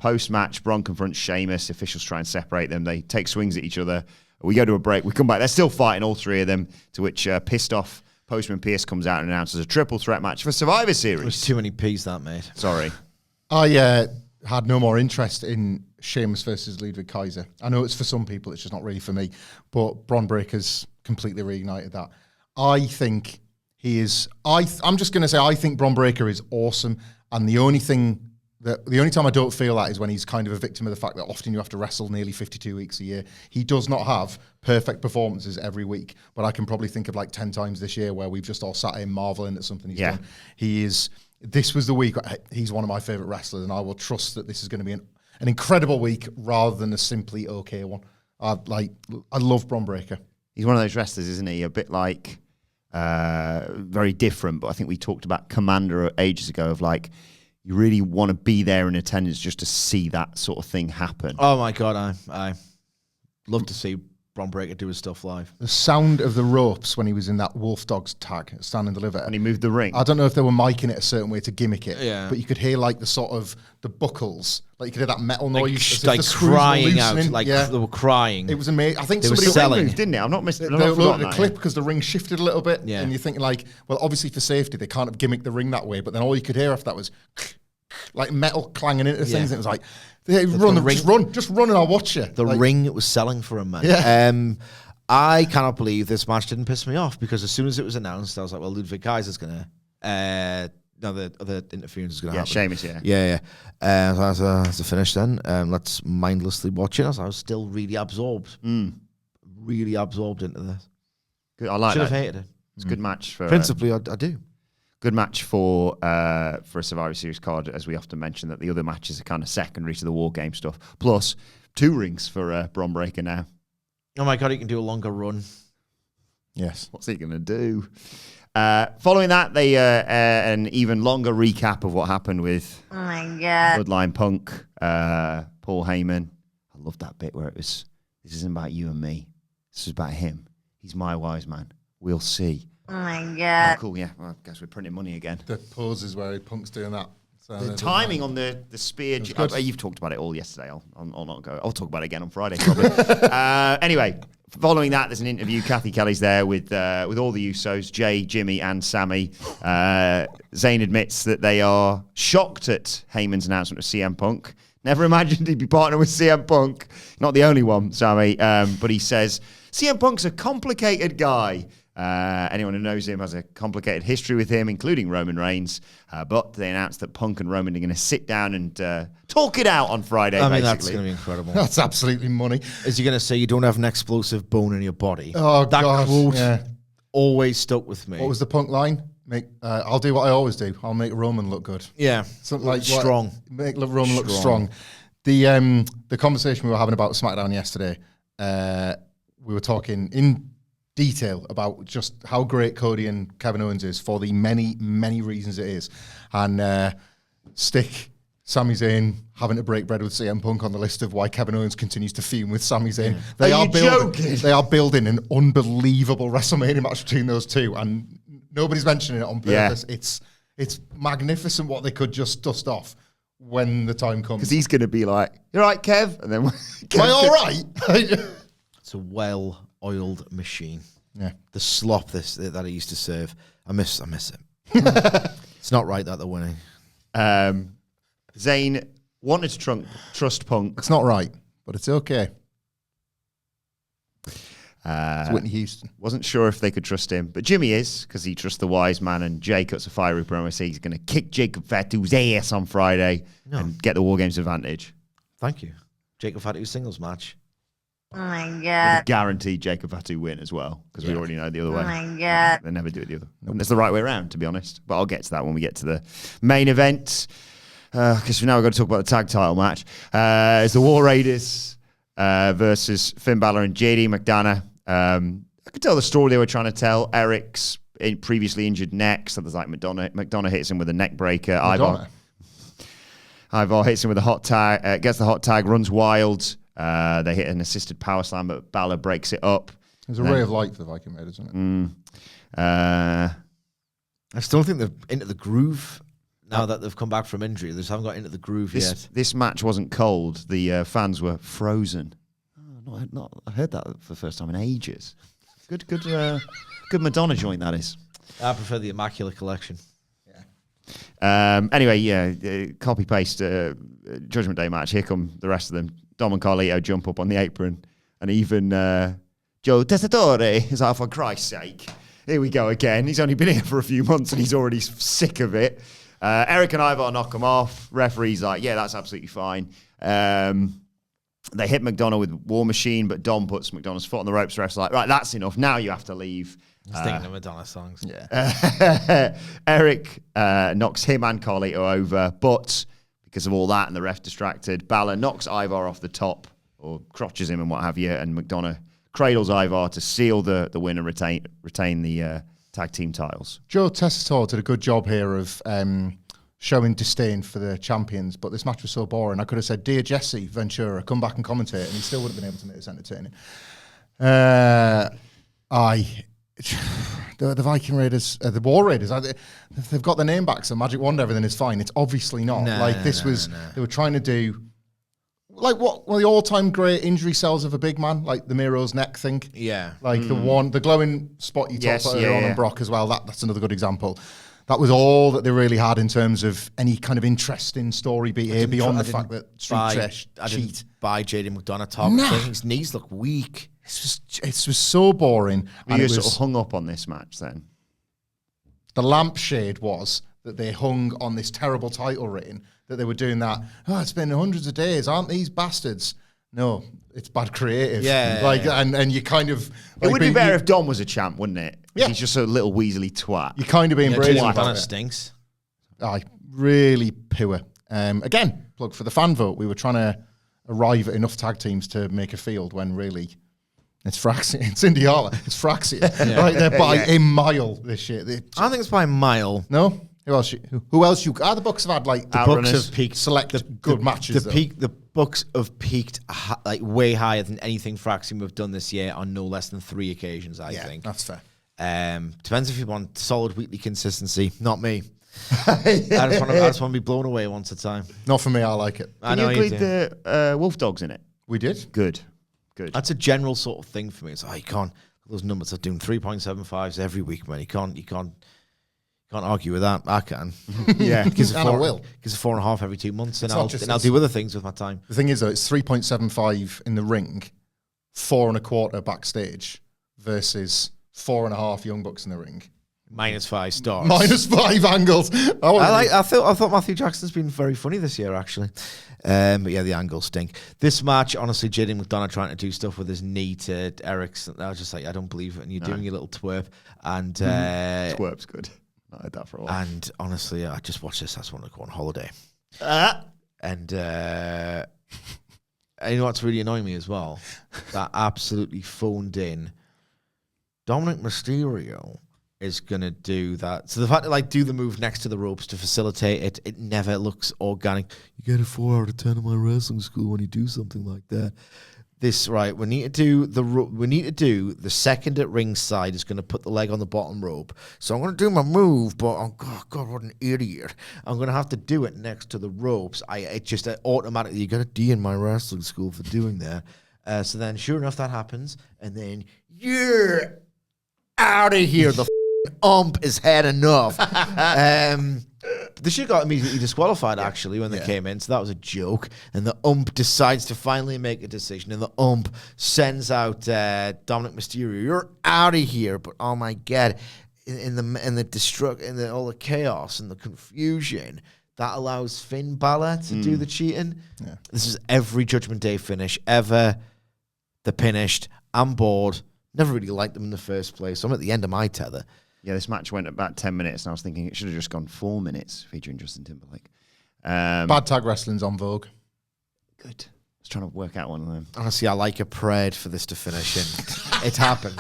Post-match, Braun confronts Sheamus. Officials try and separate them. They take swings at each other. We go to a break. We come back. They're still fighting, all three of them, to which pissed off Postman Pierce comes out and announces a triple threat match for Survivor Series. There's too many P's, that, mate. Sorry. I had no more interest in Sheamus versus Ludwig Kaiser. I know it's for some people, it's just not really for me. But Bron Breakker's completely reignited that. I think he is... I'm just going to say I think Bron Breakker is awesome. And the only time I don't feel that is when he's kind of a victim of the fact that often you have to wrestle nearly 52 weeks a year. He does not have perfect performances every week, but I can probably think of like 10 times this year where we've just all sat in marveling at something he's done. This was the week. He's one of my favorite wrestlers, and I will trust that this is going to be an incredible week rather than a simply okay one. I love Bron Breakker. He's one of those wrestlers, isn't he? A bit like, very different, but I think we talked about Commander ages ago of like, you really want to be there in attendance just to see that sort of thing happen. Oh my God, I love to see Bron Breakker do his stuff live. The sound of the ropes when he was in that Wolf Dogs tag at Stand and Deliver. And he moved the ring. I don't know if they were micing it a certain way to gimmick it, Yeah. but you could hear like the sort of the buckles, like you could hear that metal noise, Like the screws were crying out, loosening. like Yeah. they were crying. It was amazing. I think They were somebody selling. Moved, didn't it? I've not missed it. They I've not looked forgotten at the that, clip because the ring shifted a little bit, Yeah. and you're thinking like, well, obviously for safety they can't have gimmicked the ring that way, but then all you could hear after that was like metal clanging into things. And it was like, hey, just run, and I'll watch you. The like, ring was selling for him, man. Yeah. I cannot believe this match didn't piss me off because as soon as it was announced, I was like, well, Ludwig Kaiser's going to... no, the other interference is going to happen. Sheamus, yeah. Yeah. So that's a finish then. Let's mindlessly watch it. I was still really absorbed. Really absorbed into this. Good. I like Should that. have hated it. It's a good match for... Principally, I do. Good match for a Survivor Series card, as we often mention, that the other matches are kind of secondary to the War Game stuff. Plus, 2 rings for Bron Breakker now. Oh my God, he can do a longer run. yes. What's he going to do? Following that, they an even longer recap of what happened with Oh my God. Bloodline Punk, Paul Heyman. I love that bit where it was, this isn't about you and me. This is about him. He's my wise man. We'll see. Oh my Oh, God. cool, yeah. Well, I guess we're printing money again. The poses where Punk's doing that. So The timing on the spear. good. You've talked about it all yesterday. I'll not go. I'll talk about it again on Friday, probably. Anyway, following that, there's an interview. Kathy Kelly's there with all the Usos, Jay, Jimmy, and Sammy. Zayn admits that they are shocked at Heyman's announcement of CM Punk. Never imagined he'd be partnering with CM Punk. Not the only one, Sammy. But he says CM Punk's a complicated guy. Anyone who knows him has a complicated history with him, including Roman Reigns. But they announced that Punk and Roman are going to sit down and talk it out on Friday, I mean, that's basically. going to be incredible. That's absolutely money. Is he going to say you don't have an explosive bone in your body? Oh, that God. quote Yeah. always stuck with me. What was the Punk line? I'll do what I always do. I'll make Roman look good. Yeah. Something like strong. Make Roman look strong. The conversation we were having about SmackDown yesterday, we were talking in detail about just how great Cody and Kevin Owens is for the many, many reasons it is. And stick Sami Zayn having to break bread with CM Punk on the list of why Kevin Owens continues to fume with Sami Zayn. They are building an unbelievable WrestleMania match between those two, and nobody's mentioning it on purpose. Yeah. It's magnificent what they could just dust off when the time comes. Because he's going to be like, "You all right, Kev?" And then, Am I all right? It's a well-oiled machine. Yeah. The slop that he used to serve. I miss it. It's not right that they're winning. Zayn wanted to trust Punk. It's not right, but it's okay. It's Whitney Houston. Wasn't sure if they could trust him, but Jimmy is, because he trusts the wise man, and Jay cuts a fiery promo saying he's going to kick Jacob Fatu's ass on Friday and get the War Games advantage. Thank you. Jacob Fatu's singles match. Oh my With a God. guaranteed Jacob Fatu win as well, because we already know the other Oh way. my God. They never do it the other. It's the right way around, to be honest. But I'll get to that when we get to the main event. Because now we've got to talk about the tag title match. It's the War Raiders versus Finn Balor and JD McDonough. I could tell the story they were trying to tell. Eric's previously injured neck, so there's like McDonough hits him with a neck breaker. Ivar hits him with a hot tag, gets the hot tag, runs wild. They hit an assisted power slam, but Balor breaks it up. There's a ray of light for the Viking Raiders, isn't it? I still think they're into the groove now that they've come back from injury. They just haven't got into the groove yet. This match wasn't cold. The fans were frozen. I heard that for the first time in ages. Good Madonna joint, that is. I prefer the Immaculate Collection. Anyway, copy-paste Judgment Day match. Here come the rest of them. Dom and Carlito jump up on the apron. And even Joe Tessitore is like, for Christ's sake. Here we go again. He's only been here for a few months and he's already sick of it. Eric and Ivar knock him off. Referee's like, yeah, that's absolutely fine. They hit McDonough with War Machine, but Dom puts McDonough's foot on the ropes. The ref's like, right, that's enough. Now you have to leave. He's thinking of Madonna songs. Yeah. Eric knocks him and Carlito over, but because of all that and the ref distracted, Balor knocks Ivar off the top or crotches him and what have you, and McDonough cradles Ivar to seal the win and retain the tag team titles. Joe Tessitore did a good job here of showing disdain for the champions, but this match was so boring. I could have said, dear Jesse Ventura, come back and commentate, and he still wouldn't have been able to make this entertaining. The Viking Raiders, the War Raiders, they've got their name back, so magic wand, everything is fine. It's obviously not. They were trying to do, like what the all-time great injury cells of a big man, like the Miro's neck thing. Yeah. Like the glowing spot you talked about earlier on Brock as well. That's another good example. That was all that they really had in terms of any kind of interesting story beat here beyond the fact that Street Trash cheat. By JD McDonough talking. His knees look weak. It was so boring. Were you sort of hung up on this match then? The lampshade was that they hung on this terrible title reign, that they were doing that. Oh, it's been hundreds of days, aren't these bastards? No, it's bad creative. And you kind of... It would be better if Dom was a champ, wouldn't it? Yeah. He's just a little weaselly twat. You kind of being brazen about McDonough it. stinks. Really poor. Again, plug for the fan vote. We were trying to arrive at enough tag teams to make a field when really... It's Fraxia. It's Indiala. It's Fraxia. Right there by a mile, this shit. I think it's by a mile. No? Who else? Who else? The Bucks have had like the Bucks have peaked. Select good matches. The Bucks have peaked like way higher than anything Fraxium have done this year on no less than 3 occasions. I think that's fair. Depends if you want solid weekly consistency. Not me. I just want to be blown away once at a time. Not for me. I like it. Can you include the Wolf Dogs in it? We did. Good. That's a general sort of thing for me. It's like, you can't, those numbers are doing 3.75s every week, man. You can't argue with that. I can. Yeah. Because I will. Because 4.5 every 2 months, and I'll do other things with my time. The thing is, though, it's 3.75 in the ring, 4.25 backstage versus 4.5 Young Bucks in the ring. -5 stars. -5 angles. I thought Matthew Jackson's been very funny this year, actually. But yeah, the angles stink. This match, honestly, JD McDonough trying to do stuff with his knee to Eric's. I was just like, I don't believe it. And you're doing your little twerp. And twerp's good. I had that for a while. And honestly, I just watched this. I just want to go on holiday. And you know what's really annoying me as well? That absolutely phoned in Dominic Mysterio is going to do that. So the fact to do the move next to the ropes to facilitate it, it never looks organic. You get a 4 out of 10 in my wrestling school when you do something like that. We need to do the second at ringside is going to put the leg on the bottom rope. So I'm going to do my move, but oh God, what an idiot. I'm going to have to do it next to the ropes. It just automatically, you got a D in my wrestling school for doing that. So then sure enough, that happens. And then you're out of here. The ump is had enough. They should have got immediately disqualified, actually, when they came in, so that was a joke. And the ump decides to finally make a decision, and the ump sends out Dominic Mysterio. You're out of here. But oh my God, in all the chaos and the confusion, that allows Finn Balor to do the cheating. Yeah. This is every Judgment Day finish ever. They're finished. I'm bored. Never really liked them in the first place. I'm at the end of my tether. Yeah, this match went about 10 minutes, and I was thinking it should have just gone 4 minutes featuring Justin Timberlake. Bad tag wrestling's on vogue. Good. I was trying to work out one of them. Honestly, I prayed for this to finish, and it happened.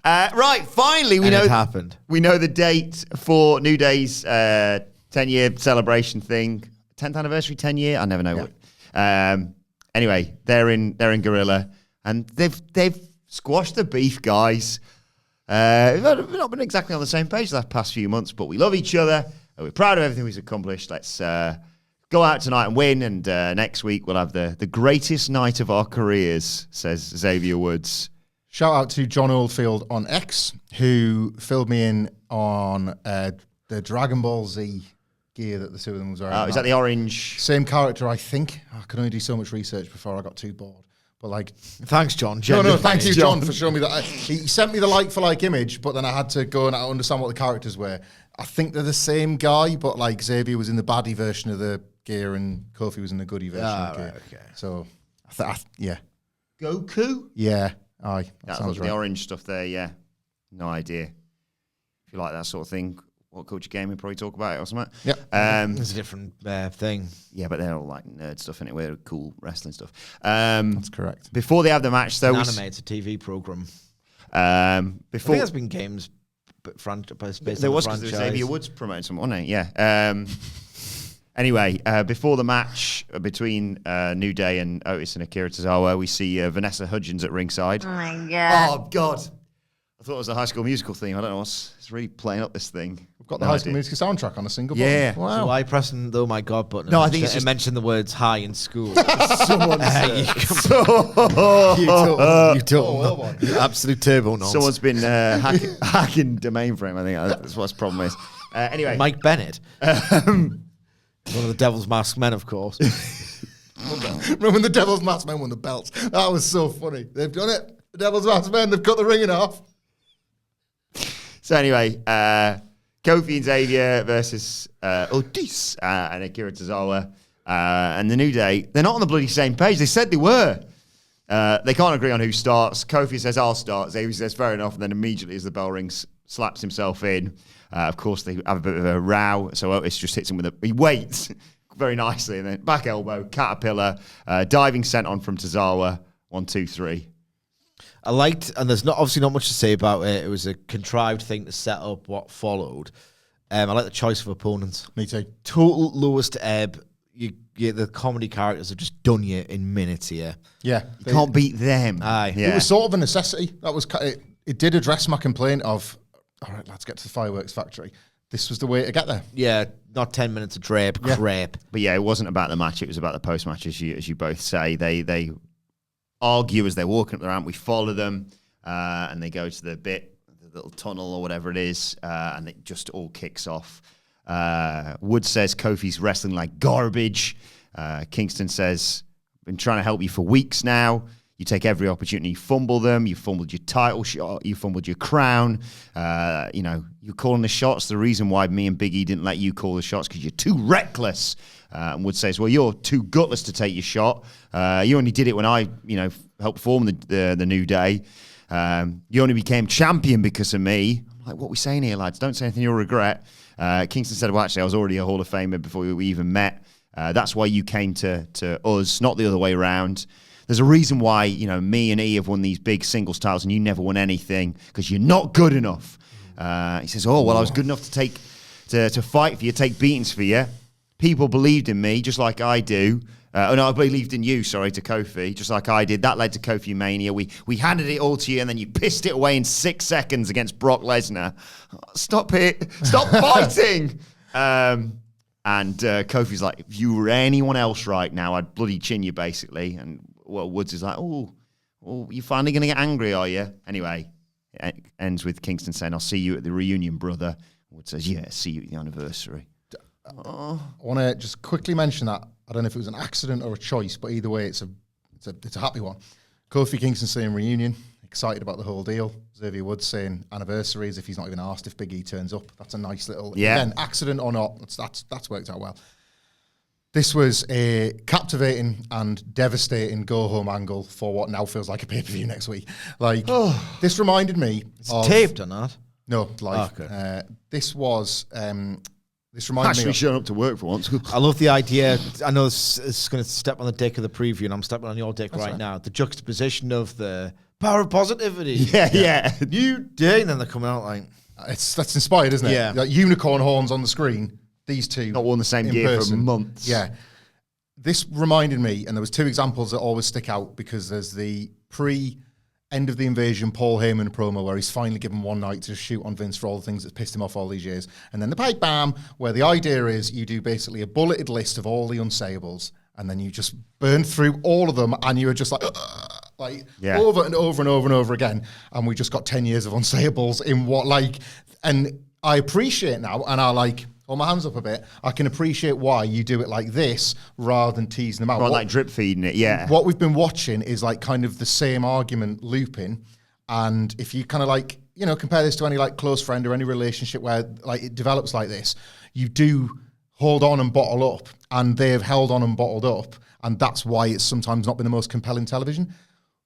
Right, finally, we know the date for New Day's 10-year celebration thing. 10th anniversary, 10-year? I never know what. Anyway, they're in Gorilla, and they've squashed the beef, guys. We've not been exactly on the same page the past few months, but we love each other. we're proud of everything we've accomplished. Let's go out tonight and win, and next week we'll have the greatest night of our careers, says Xavier Woods. Shout out to John Oldfield on X, who filled me in on the Dragon Ball Z gear that the two of them was wearing. Is that the orange? Same character, I think. I could only do so much research before I got too bored. But like, thanks, John. No, thank you, John, for showing me that. He sent me the like-for-like image, but then I had to go and understand what the characters were. I think they're the same guy, but like Xavier was in the baddie version of the gear and Kofi was in the goodie version of the gear. Right, okay. So, yeah. Goku? Yeah, aye. That sounds the right. orange stuff there, yeah. No idea. If you like that sort of thing, What Culture Gaming probably talk about it or something. Yeah. It's a different thing. Yeah, but they're all like nerd stuff anyway. They're cool wrestling stuff. That's correct. Before they have the match, though, It's a TV program. Before I think there's been games, but there was because Xavier Woods promoting something, wasn't it? Yeah. Anyway, before the match between New Day and Otis and Akira Tozawa, we see Vanessa Hudgens at ringside. Oh my god. Oh God! I thought it was a High School Musical theme. I don't know it's really playing up this thing. We've got the High School Musical soundtrack on a single Yeah. button. Wow. So why pressing the "Oh my God" button? No, I think it's just mentioned the words "high" in school. Someone's you don't. You absolute turbo nonsense. Someone's been hacking domain frame. I think that's what the problem is. Anyway, Mike Bennett, one of the Devil's Masked Men, of course. Remember when the Devil's Masked Men won the belts? That was so funny. They've done it. The Devil's Masked Men, they've cut the ring in half. So anyway, Kofi and Xavier versus Otis and Akira Tozawa and the New Day. They're not on the bloody same page. They said they were. They can't agree on who starts. Kofi says, I'll start. Xavier says, fair enough. And then immediately as the bell rings, slaps himself in. Of course, they have a bit of a row. So Otis just hits him with he waits very nicely. And then back elbow, caterpillar, diving sent on from Tozawa. 1, 2, 3. I liked, and there's obviously not much to say about it. It was a contrived thing to set up what followed. I like the choice of opponents. Me too. Total lowest ebb. The comedy characters have just done you in minutes here. Yeah. You can't beat them. Aye. Yeah. It was sort of a necessity. That was it did address my complaint of, all right, let's get to the fireworks factory. This was the way to get there. Yeah, not 10 minutes of drape, crepe. But yeah, it wasn't about the match. It was about the post-match, as you both say. They argue as they're walking up the ramp. We follow them, and they go to the little tunnel or whatever it is, and it just all kicks off. Wood says Kofi's wrestling like garbage. Kingston says, I've been trying to help you for weeks now. You take every opportunity, you fumble them. You fumbled your title shot. You fumbled your crown. You're calling the shots. The reason why me and Big E didn't let you call the shots because you're too reckless. And Wood says, well, you're too gutless to take your shot. You only did it when I, helped form the New Day. You only became champion because of me. I'm like, what are we saying here, lads? Don't say anything you'll regret. Kingston said, well, actually, I was already a Hall of Famer before we even met. That's why you came to us, not the other way around. There's a reason why, me and E have won these big singles titles and you never won anything because you're not good enough. He says, I was good enough to fight for you, take beatings for you. People believed in me just like I do. I believed in you, to Kofi, just like I did. That led to Kofi Mania. We handed it all to you and then you pissed it away in 6 seconds against Brock Lesnar. Stop it. Stop fighting. And Kofi's like, if you were anyone else right now, I'd bloody chin you, basically. And Woods is like, oh, you're finally going to get angry, are you? Anyway, it ends with Kingston saying, I'll see you at the reunion, brother. Woods says, yeah, see you at the anniversary. I want to just quickly mention that. I don't know if it was an accident or a choice, but either way, it's a happy one. Kofi Kingston saying reunion, excited about the whole deal. Xavier Woods saying anniversary as if he's not even asked if Big E turns up. That's a nice little, again, accident or not, that's worked out well. This was a captivating and devastating go-home angle for what now feels like a pay-per-view next week. This reminded me of... taped or not? No, live. Okay. This was... This reminded me Actually of... showing up to work for once. I love the idea. I know it's going to step on the dick of the preview, and I'm stepping on your dick right now. The juxtaposition of the power of positivity. Yeah. New day, and then they're coming out like... That's inspired, isn't it? Yeah. Like unicorn horns on the screen. These two. Not worn the same in gear person. for months. Yeah. This reminded me, and there was 2 examples that always stick out because there's the pre end of the invasion Paul Heyman promo where he's finally given one night to shoot on Vince for all the things that pissed him off all these years. And then the pipe bam, where the idea is you do basically a bulleted list of all the unsayables, and then you just burn through all of them, and you're just like over and over and over and over again. And we just got 10 years of unsayables in what, like, and I appreciate now, and I like, hold my hands up a bit, I can appreciate why you do it like this rather than teasing them out. Like drip feeding it, yeah. What we've been watching is like kind of the same argument looping. And if you kind of like, you know, compare this to any like close friend or any relationship where like it develops like this, you do hold on and bottle up, and they've held on and bottled up. And that's why it's sometimes not been the most compelling television.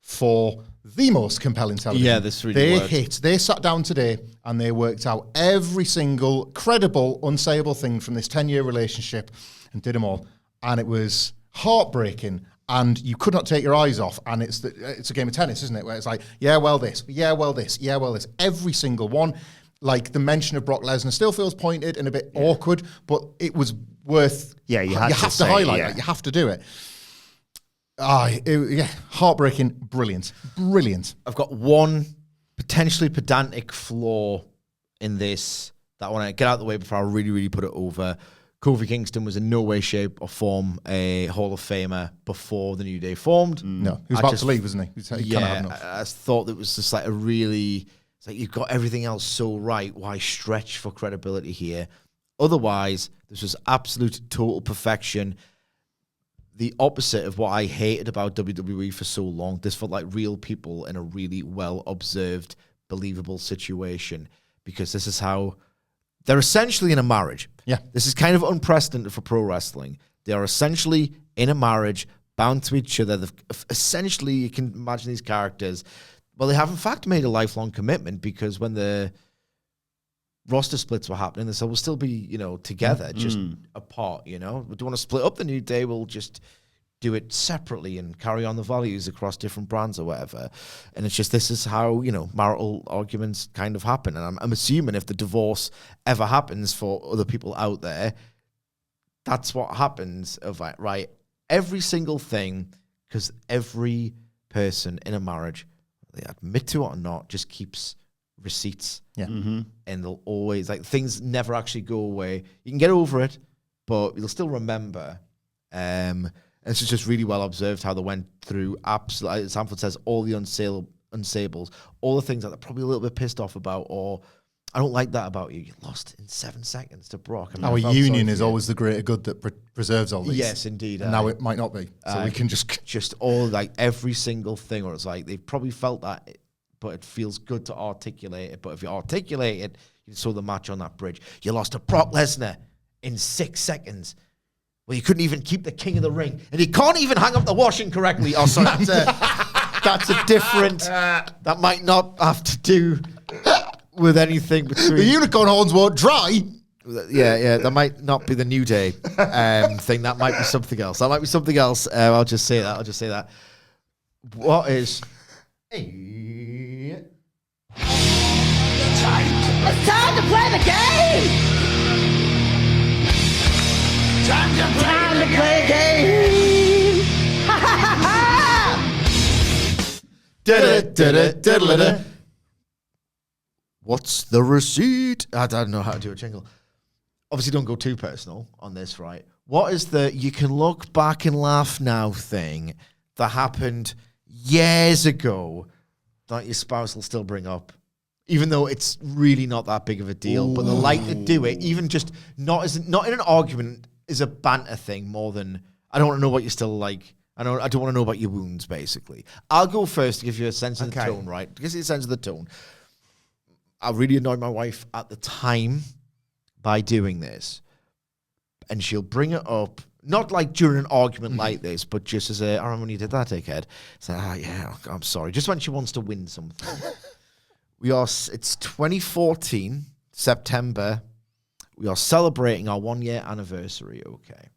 For the most compelling television. Yeah, this really worked. They sat down today and they worked out every single credible, unsayable thing from this 10-year relationship and did them all. And it was heartbreaking, and you could not take your eyes off. And it's a game of tennis, isn't it? Where it's like, yeah, well this, yeah, well this, yeah, well this. Every single one. Like the mention of Brock Lesnar still feels pointed and a bit awkward, but it was worth. Yeah, you have to highlight it. You have to do it. Heartbreaking, brilliant. I've got one potentially pedantic flaw in this that I want to get out of the way before I really, really put it over. Kofi Kingston was in no way, shape, or form a Hall of Famer before the New Day formed. No, he was about to leave, wasn't he? I thought it was just like it's like you've got everything else so right. Why stretch for credibility here? Otherwise, this was absolute total perfection. The opposite of what I hated about WWE for so long. This felt like real people in a really well-observed, believable situation, because this is how they're essentially in a marriage. Yeah. This is kind of unprecedented for pro wrestling. They are essentially in a marriage, bound to each other. Essentially, you can imagine these characters. Well, they have in fact made a lifelong commitment, because when the roster splits were happening, they said we'll still be, you know, together, just apart, you know. We don't want to split up the New Day, we'll just do it separately and carry on the values across different brands or whatever. And it's just, this is how, you know, marital arguments kind of happen. And I'm assuming if the divorce ever happens for other people out there, that's what happens of like, right, every single thing, because every person in a marriage, they admit to it or not, just keeps receipts. Yeah. Mm-hmm. And they'll always, like, things never actually go away. You can get over it, but you'll still remember. And it's just really well observed how they went through absolutely, as Sanford says, all the unsayables, all the things that they're probably a little bit pissed off about, or I don't like that about you. You lost in 7 seconds to Brock. I mean, our union is always the greater good that preserves all these. Yes, indeed. And now it might not be. So we can just all, like, every single thing, or it's like they've probably felt that, but it feels good to articulate it. But if you articulate it, you saw the match on that bridge. You lost to Brock Lesnar in 6 seconds. Well, you couldn't even keep the king of the ring, and he can't even hang up the washing correctly. Oh, sorry, that's a different. That might not have to do with anything between the unicorn horns won't dry. Yeah, that might not be the New Day thing. That might be something else. I'll just say that. What is? It's time to play the game! Time to play the game! Ha ha ha ha! What's the receipt? I don't know how to do a jingle. Obviously, don't go too personal on this, right? What is the you can look back and laugh now thing that happened years ago that your spouse will still bring up, even though it's really not that big of a deal? Ooh. But they like to do it, even just not in an argument, is a banter thing more than I don't want to know what you're still like. I don't want to know about your wounds, basically. I'll go first to give you a sense of the tone, right? To give you a sense of the tone. I really annoyed my wife at the time by doing this. And she'll bring it up, not like during an argument like this, but just as I remember when you did that, dickhead. So, yeah, I'm sorry. Just when she wants to win something. It's 2014, September. We are celebrating our 1 year anniversary, okay.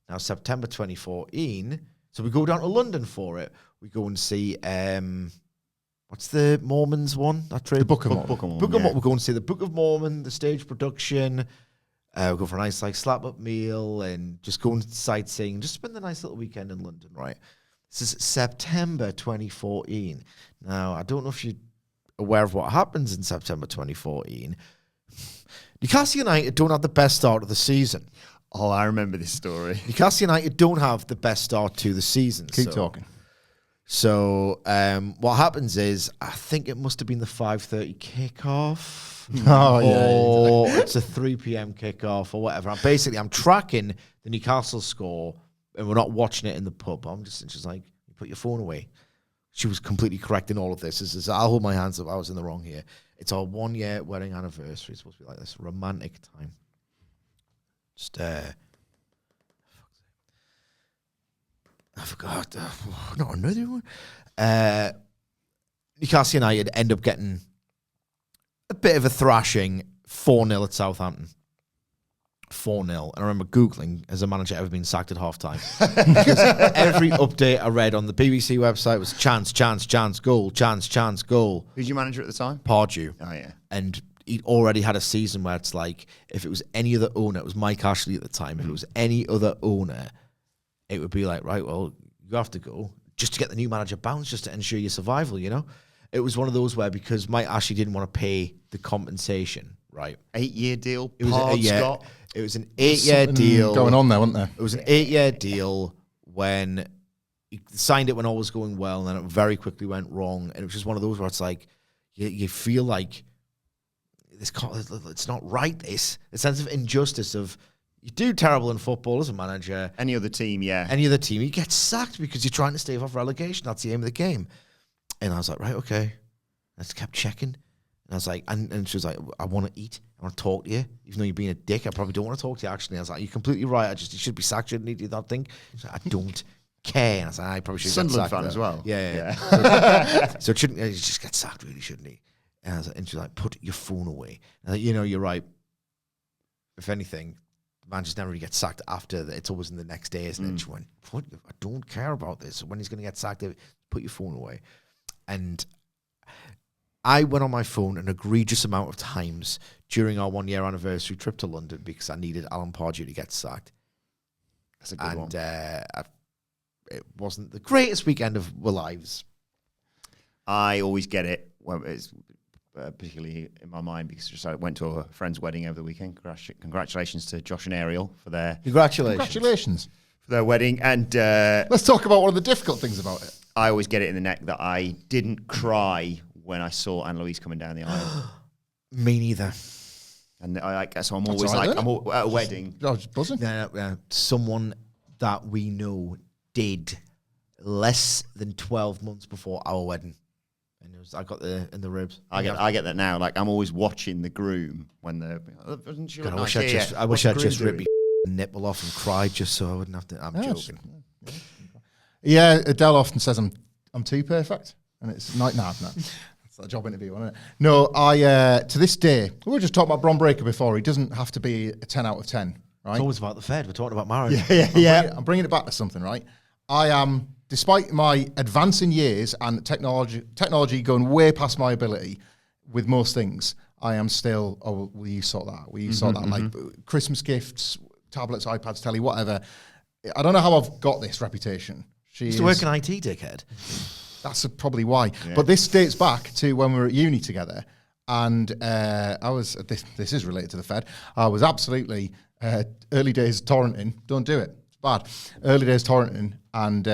Now, September 2014, so we go down to London for it. We go and see, what's the Mormons one? The Book of Mormon. We'll go and see the Book of Mormon, the stage production. We'll go for a nice, like, slap-up meal and just go and sightseeing. Just spend a nice little weekend in London, right? This is September 2014. Now, I don't know if you're aware of what happens in September 2014. Newcastle United don't have the best start of the season. Oh, I remember this story. Newcastle United don't have the best start to the season. Keep talking. So what happens is, I think it must have been the 5:30 kickoff. Oh, or it's a 3 p.m. kickoff or whatever. I'm tracking the Newcastle score, and we're not watching it in the pub. She's like, you put your phone away. She was completely correct in all of this. I'll hold my hands up. I was in the wrong here. It's our 1-year wedding anniversary. It's supposed to be like this romantic time. Just, I forgot. Not another one. Newcastle United end up getting a bit of a thrashing, 4-0 at Southampton. 4-0. And I remember Googling, has a manager ever been sacked at halftime? Because every update I read on the BBC website was chance, goal, chance, goal. Who's your manager at the time? Pardew. Oh, yeah. And he'd already had a season where it's like, if it was any other owner, it was Mike Ashley at the time, if it was any other owner, it would be like, right, well, you have to go just to get the new manager bounced, just to ensure your survival, you know? It was one of those where, because Mike Ashley didn't want to pay the compensation, right? 8-year deal. It was Scott. It was an 8-year deal. Going on there, wasn't there? It was an 8-year deal when he signed it when all was going well, and then it very quickly went wrong. And it was just one of those where it's like, you feel like it's not right. This a sense of injustice of, you do terrible in football as a manager. Any other team, yeah. Any other team, you get sacked because you're trying to stave off relegation. That's the aim of the game. And I was like, right, okay. I just kept checking. And I was like, and she was like, I want to eat. I want to talk to you. Even though you're being a dick, I probably don't want to talk to you, actually. I was like, you're completely right. You should be sacked. Shouldn't you do that thing? She's like, I don't care. And I was like, I probably should get Sunderland sacked. fan as well. Yeah. So it shouldn't, you just get sacked, really, shouldn't he? And I was like, and she's like, put your phone away. And I was like, you're right. If anything, the man just never really gets sacked after that. It's always in the next day, isn't it? And she went, I don't care about this. When he's going to get sacked, put your phone away. And I went on my phone an egregious amount of times during our 1-year anniversary trip to London because I needed Alan Pardew to get sacked. That's a good one. And it wasn't the greatest weekend of our lives. I always get it. Well, it's particularly in my mind because I went to a friend's wedding over the weekend. Congratulations to Josh and Ariel for their wedding. And let's talk about one of the difficult things about it. I always get it in the neck that I didn't cry when I saw Anne-Louise coming down the aisle. Me neither. And so I'm always right, I'm at a wedding. I was buzzing. Someone that we know did less than 12 months before our wedding. And I got in the ribs. I get that now. Like, I'm always watching the groom when they're. I wish I'd just ripped my nipple off and cried just so I wouldn't have to. I'm joking. Yeah, Adele often says I'm too perfect, and it's like no. It's a job interview, isn't it? No, I to this day, we were just talking about Bron Breakker before. He doesn't have to be a 10 out of 10, right? It's always about the Fed. We're talking about marriage. Yeah. I'm bringing it back to something, right? I am, despite my advancing years and technology going way past my ability with most things, I am still. Oh, will you sort that? Will you sort that? Like Christmas gifts, tablets, iPads, telly, whatever. I don't know how I've got this reputation. She used to work in IT, dickhead. That's probably why. Yeah. But this dates back to when we were at uni together, and I was. This is related to the Fed. I was absolutely early days torrenting. Don't do it. It's bad. Early days torrenting, and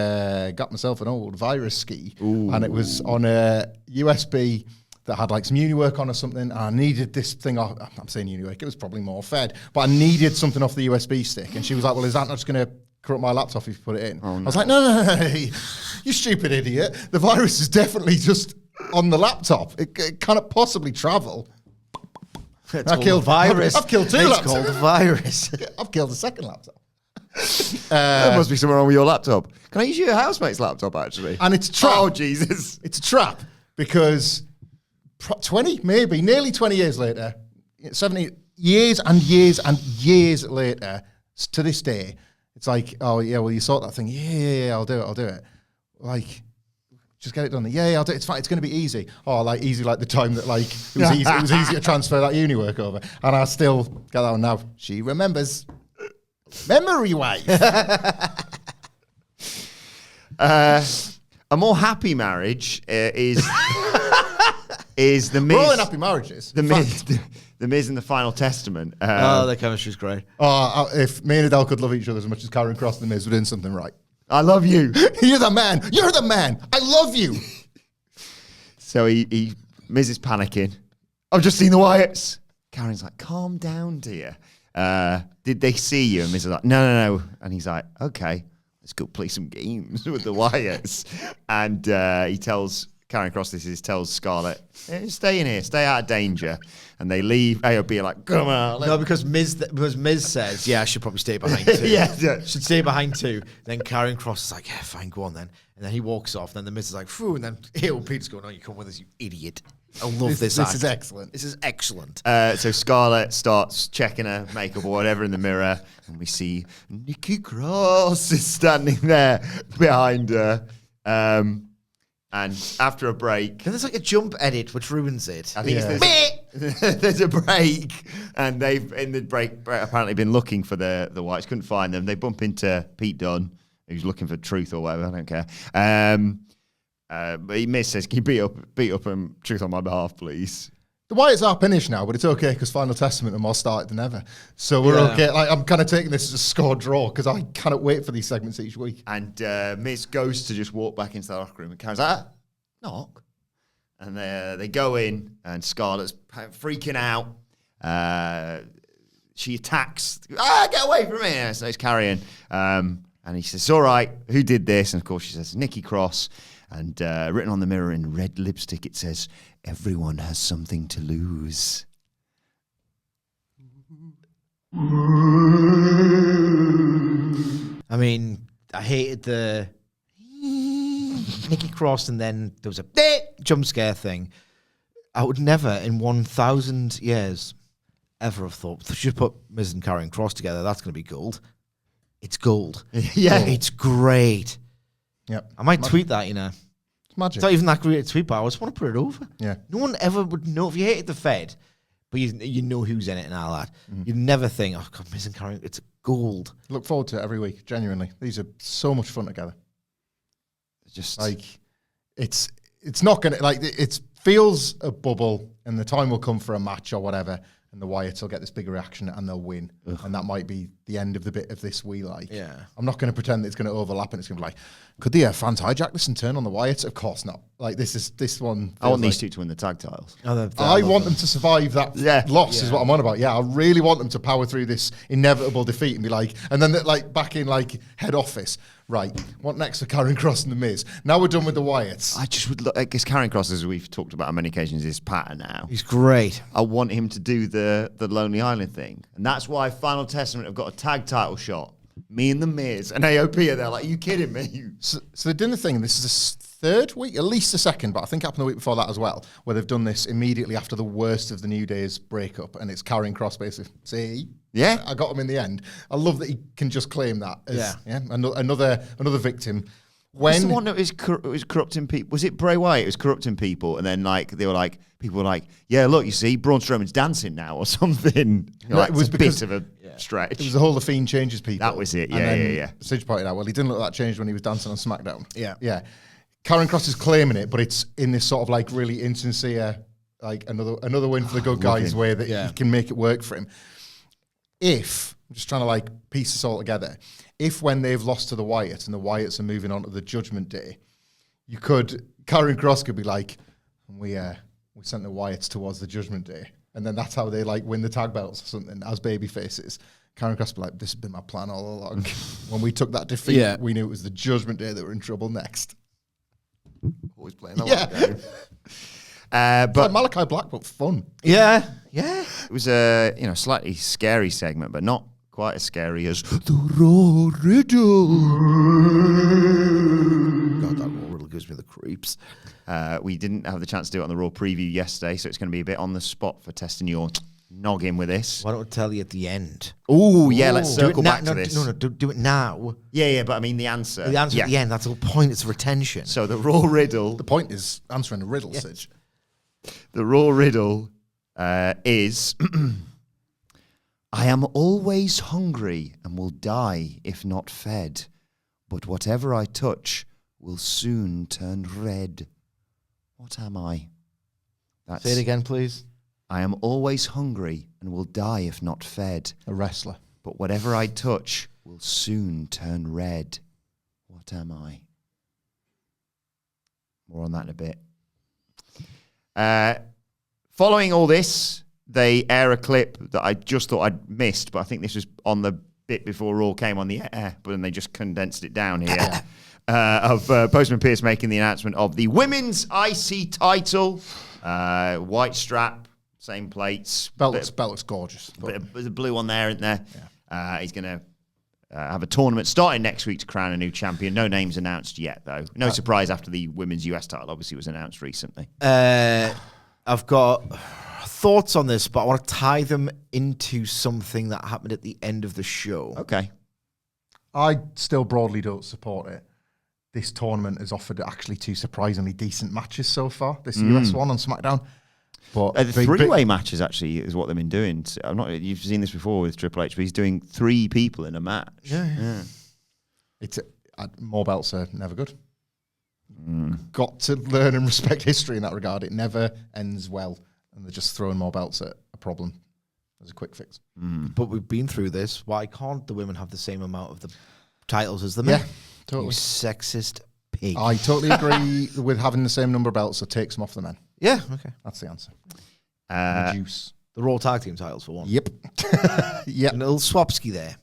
got myself an old virus ski, and it was on a USB that had like some uni work on or something. And I needed this thing off. I'm saying uni work. It was probably more Fed, but I needed something off the USB stick. And she was like, "Well, is that not just going to corrupt my laptop if you put it in?" Oh, no. I was like, no, you stupid idiot. The virus is definitely just on the laptop. It cannot possibly travel. I killed virus. I've killed two laptops. It's called the virus. I've killed the second laptop. There must be something wrong with your laptop. Can I use your housemate's laptop, actually? And it's a trap. Oh, Jesus. It's a trap because 20, maybe, nearly 20 years later, 70 years and years and years later, to this day, it's like, oh, yeah, well, you sort that thing. Yeah, I'll do it. Like, just get it done. Yeah, I'll do it. It's fine. It's going to be easy. Oh, like, easy like the time that, like, it was easy to transfer that uni work over. And I still get that one now. She remembers. Memory wife. A more happy marriage is the Miz. We're all in happy marriages. The Miz in the Final Testament. Their chemistry's great. If me and Adele could love each other as much as Karen Cross and The Miz, we're doing something right. I love you. You're the man. You're the man. I love you. So Miz is panicking. I've just seen the Wyatts. Karen's like, calm down, dear. Did they see you? And Miz is like, no. And he's like, okay, let's go play some games with the Wyatts. And he tells Karen Cross tells Scarlett, stay in here, stay out of danger. And they leave. AOP are like, come on. No, because Miz says, yeah, I should probably stay behind too. Yeah. Should stay behind too. Then Karen Cross is like, yeah, fine, go on then. And then he walks off. Then the Miz is like, phew. And then AOP's going, oh, you come with us, you idiot. I love this act. This is excellent. This is excellent. So Scarlett starts checking her makeup or whatever in the mirror, and we see Nikki Cross is standing there behind her. And after a break, And there's like a jump edit which ruins it. I think there's a break, and they've in the break apparently been looking for the Whites, couldn't find them. They bump into Pete Dunne, who's looking for truth or whatever. I don't care. But Miz says, "Can you beat up Truth on my behalf, please?" The Wyatts are finished now, but it's okay because Final Testament are more started than ever. So we're okay. Like, I'm kind of taking this as a score draw because I cannot wait for these segments each week. And Miz goes to just walk back into the locker room, and Karen's like, knock. And they go in, and Scarlett's freaking out. She attacks. Get away from me! So it's Carrion. And he says, all right, who did this? And of course she says, Nikki Cross. And written on the mirror in red lipstick, it says, everyone has something to lose. I mean, I hated the Nikki Cross, and then there was a jump scare thing. I would never in 1,000 years ever have thought, they should put Miz and Karen Cross together. That's going to be gold. It's gold. Yeah. It's great. Yep. I might tweet that, you know. It's magic. It's not even that great a tweet, but I just want to put it over. Yeah. No one ever would know if you hated the Fed, but you know who's in it and all that. You'd never think, oh God, Miz and Karen, it's gold. Look forward to it every week. Genuinely, these are so much fun together. Just Like, it's not gonna it feels a bubble, and the time will come for a match or whatever, and the Wyatts will get this big reaction and they'll win, and that might be the end of the bit of this we like. Yeah. I'm not going to pretend that it's going to overlap and it's going to be like, could the fans hijack this and turn on the Wyatts? Of course not. Like this one. I want feels these two to win the tag titles. I want them to survive that loss. Is what I'm on about. Yeah, I really want them to power through this inevitable defeat and be like, and then like back in like head office. Right, what next for Karen Cross and The Miz? Now we're done with the Wyatts. I just would look, I guess Karen Cross, as we've talked about on many occasions, is pattern now. He's great. I want him to do the Lonely Island thing. And that's why Final Testament have got a tag title shot. Me and The Miz and AOP are there like, are you kidding me? So they're doing the thing, this is the third week, at least the second, but I think it happened the week before that as well, where they've done this immediately after the worst of the New Day's breakup, and it's Karen Cross basically. See? Yeah. I got him in the end. I love that he can just claim that as another victim. What's the one that was corrupting people? Was it Bray Wyatt? It was corrupting people, and then people were like, yeah, look, you see, Braun Strowman's dancing now or something. No, it was a because bit of a stretch. It was the whole The Fiend changes people. That was it, yeah. Sidge pointed out, well, he didn't look that changed when he was dancing on SmackDown. Yeah. Yeah. Karen Cross is claiming it, but it's in this sort of like really insincere, like another win for the good guys way that he can make it work for him. If, I'm just trying to like piece this all together, if when they've lost to the Wyatts and the Wyatts are moving on to the Judgment Day, Karen Cross could be like, we sent the Wyatts towards the Judgment Day. And then that's how they like win the tag belts or something as baby faces. Karen Cross be like, this has been my plan all along. When we took that defeat, we knew it was the Judgment Day that were in trouble next. Always playing that game. But like Malachi Black, but fun. Yeah. It was a slightly scary segment, but not quite as scary as the Raw Riddle. God, that Raw Riddle gives me the creeps. We didn't have the chance to do it on the Raw preview yesterday, so it's going to be a bit on the spot for testing your noggin with this. Why don't I tell you at the end? Oh, yeah, let's circle back to this. No, do it now. Yeah, but I mean the answer. The answer at the end, that's the whole point, it's retention. So the Raw Riddle. The point is answering the riddle, Sidge. The Raw Riddle is, I am always hungry and will die if not fed, but whatever I touch will soon turn red. What am I? Say it again, please. I am always hungry and will die if not fed. A wrestler. But whatever I touch will soon turn red. What am I? More on that in a bit. Following all this, they air a clip that I just thought I'd missed, but I think this was on the bit before Raw came on the air, but then they just condensed it down here. Of Postman Pearce making the announcement of the Women's IC title. White strap, same plates. Belt looks gorgeous. There's a blue on there, isn't there? Yeah. He's going to have a tournament starting next week to crown a new champion. No names announced yet, though. No surprise after the women's US title obviously was announced recently. I've got thoughts on this, but I want to tie them into something that happened at the end of the show. Okay. I still broadly don't support it. This tournament has offered actually 2 surprisingly decent matches so far. This US one on SmackDown. But the three-way matches actually is what they've been doing. You've seen this before with Triple H, but he's doing 3 people in a match. Yeah. More belts are never good. Got to learn and respect history in that regard. It never ends well, and they're just throwing more belts at a problem as a quick fix. But we've been through this. Why can't the women have the same amount of the titles as the men? Yeah, totally. You sexist pig. I totally agree with having the same number of belts, so take some off the men. Yeah, okay. That's the answer. Juice. The Raw Tag Team titles for one. Yep. Yep. A little swapski there.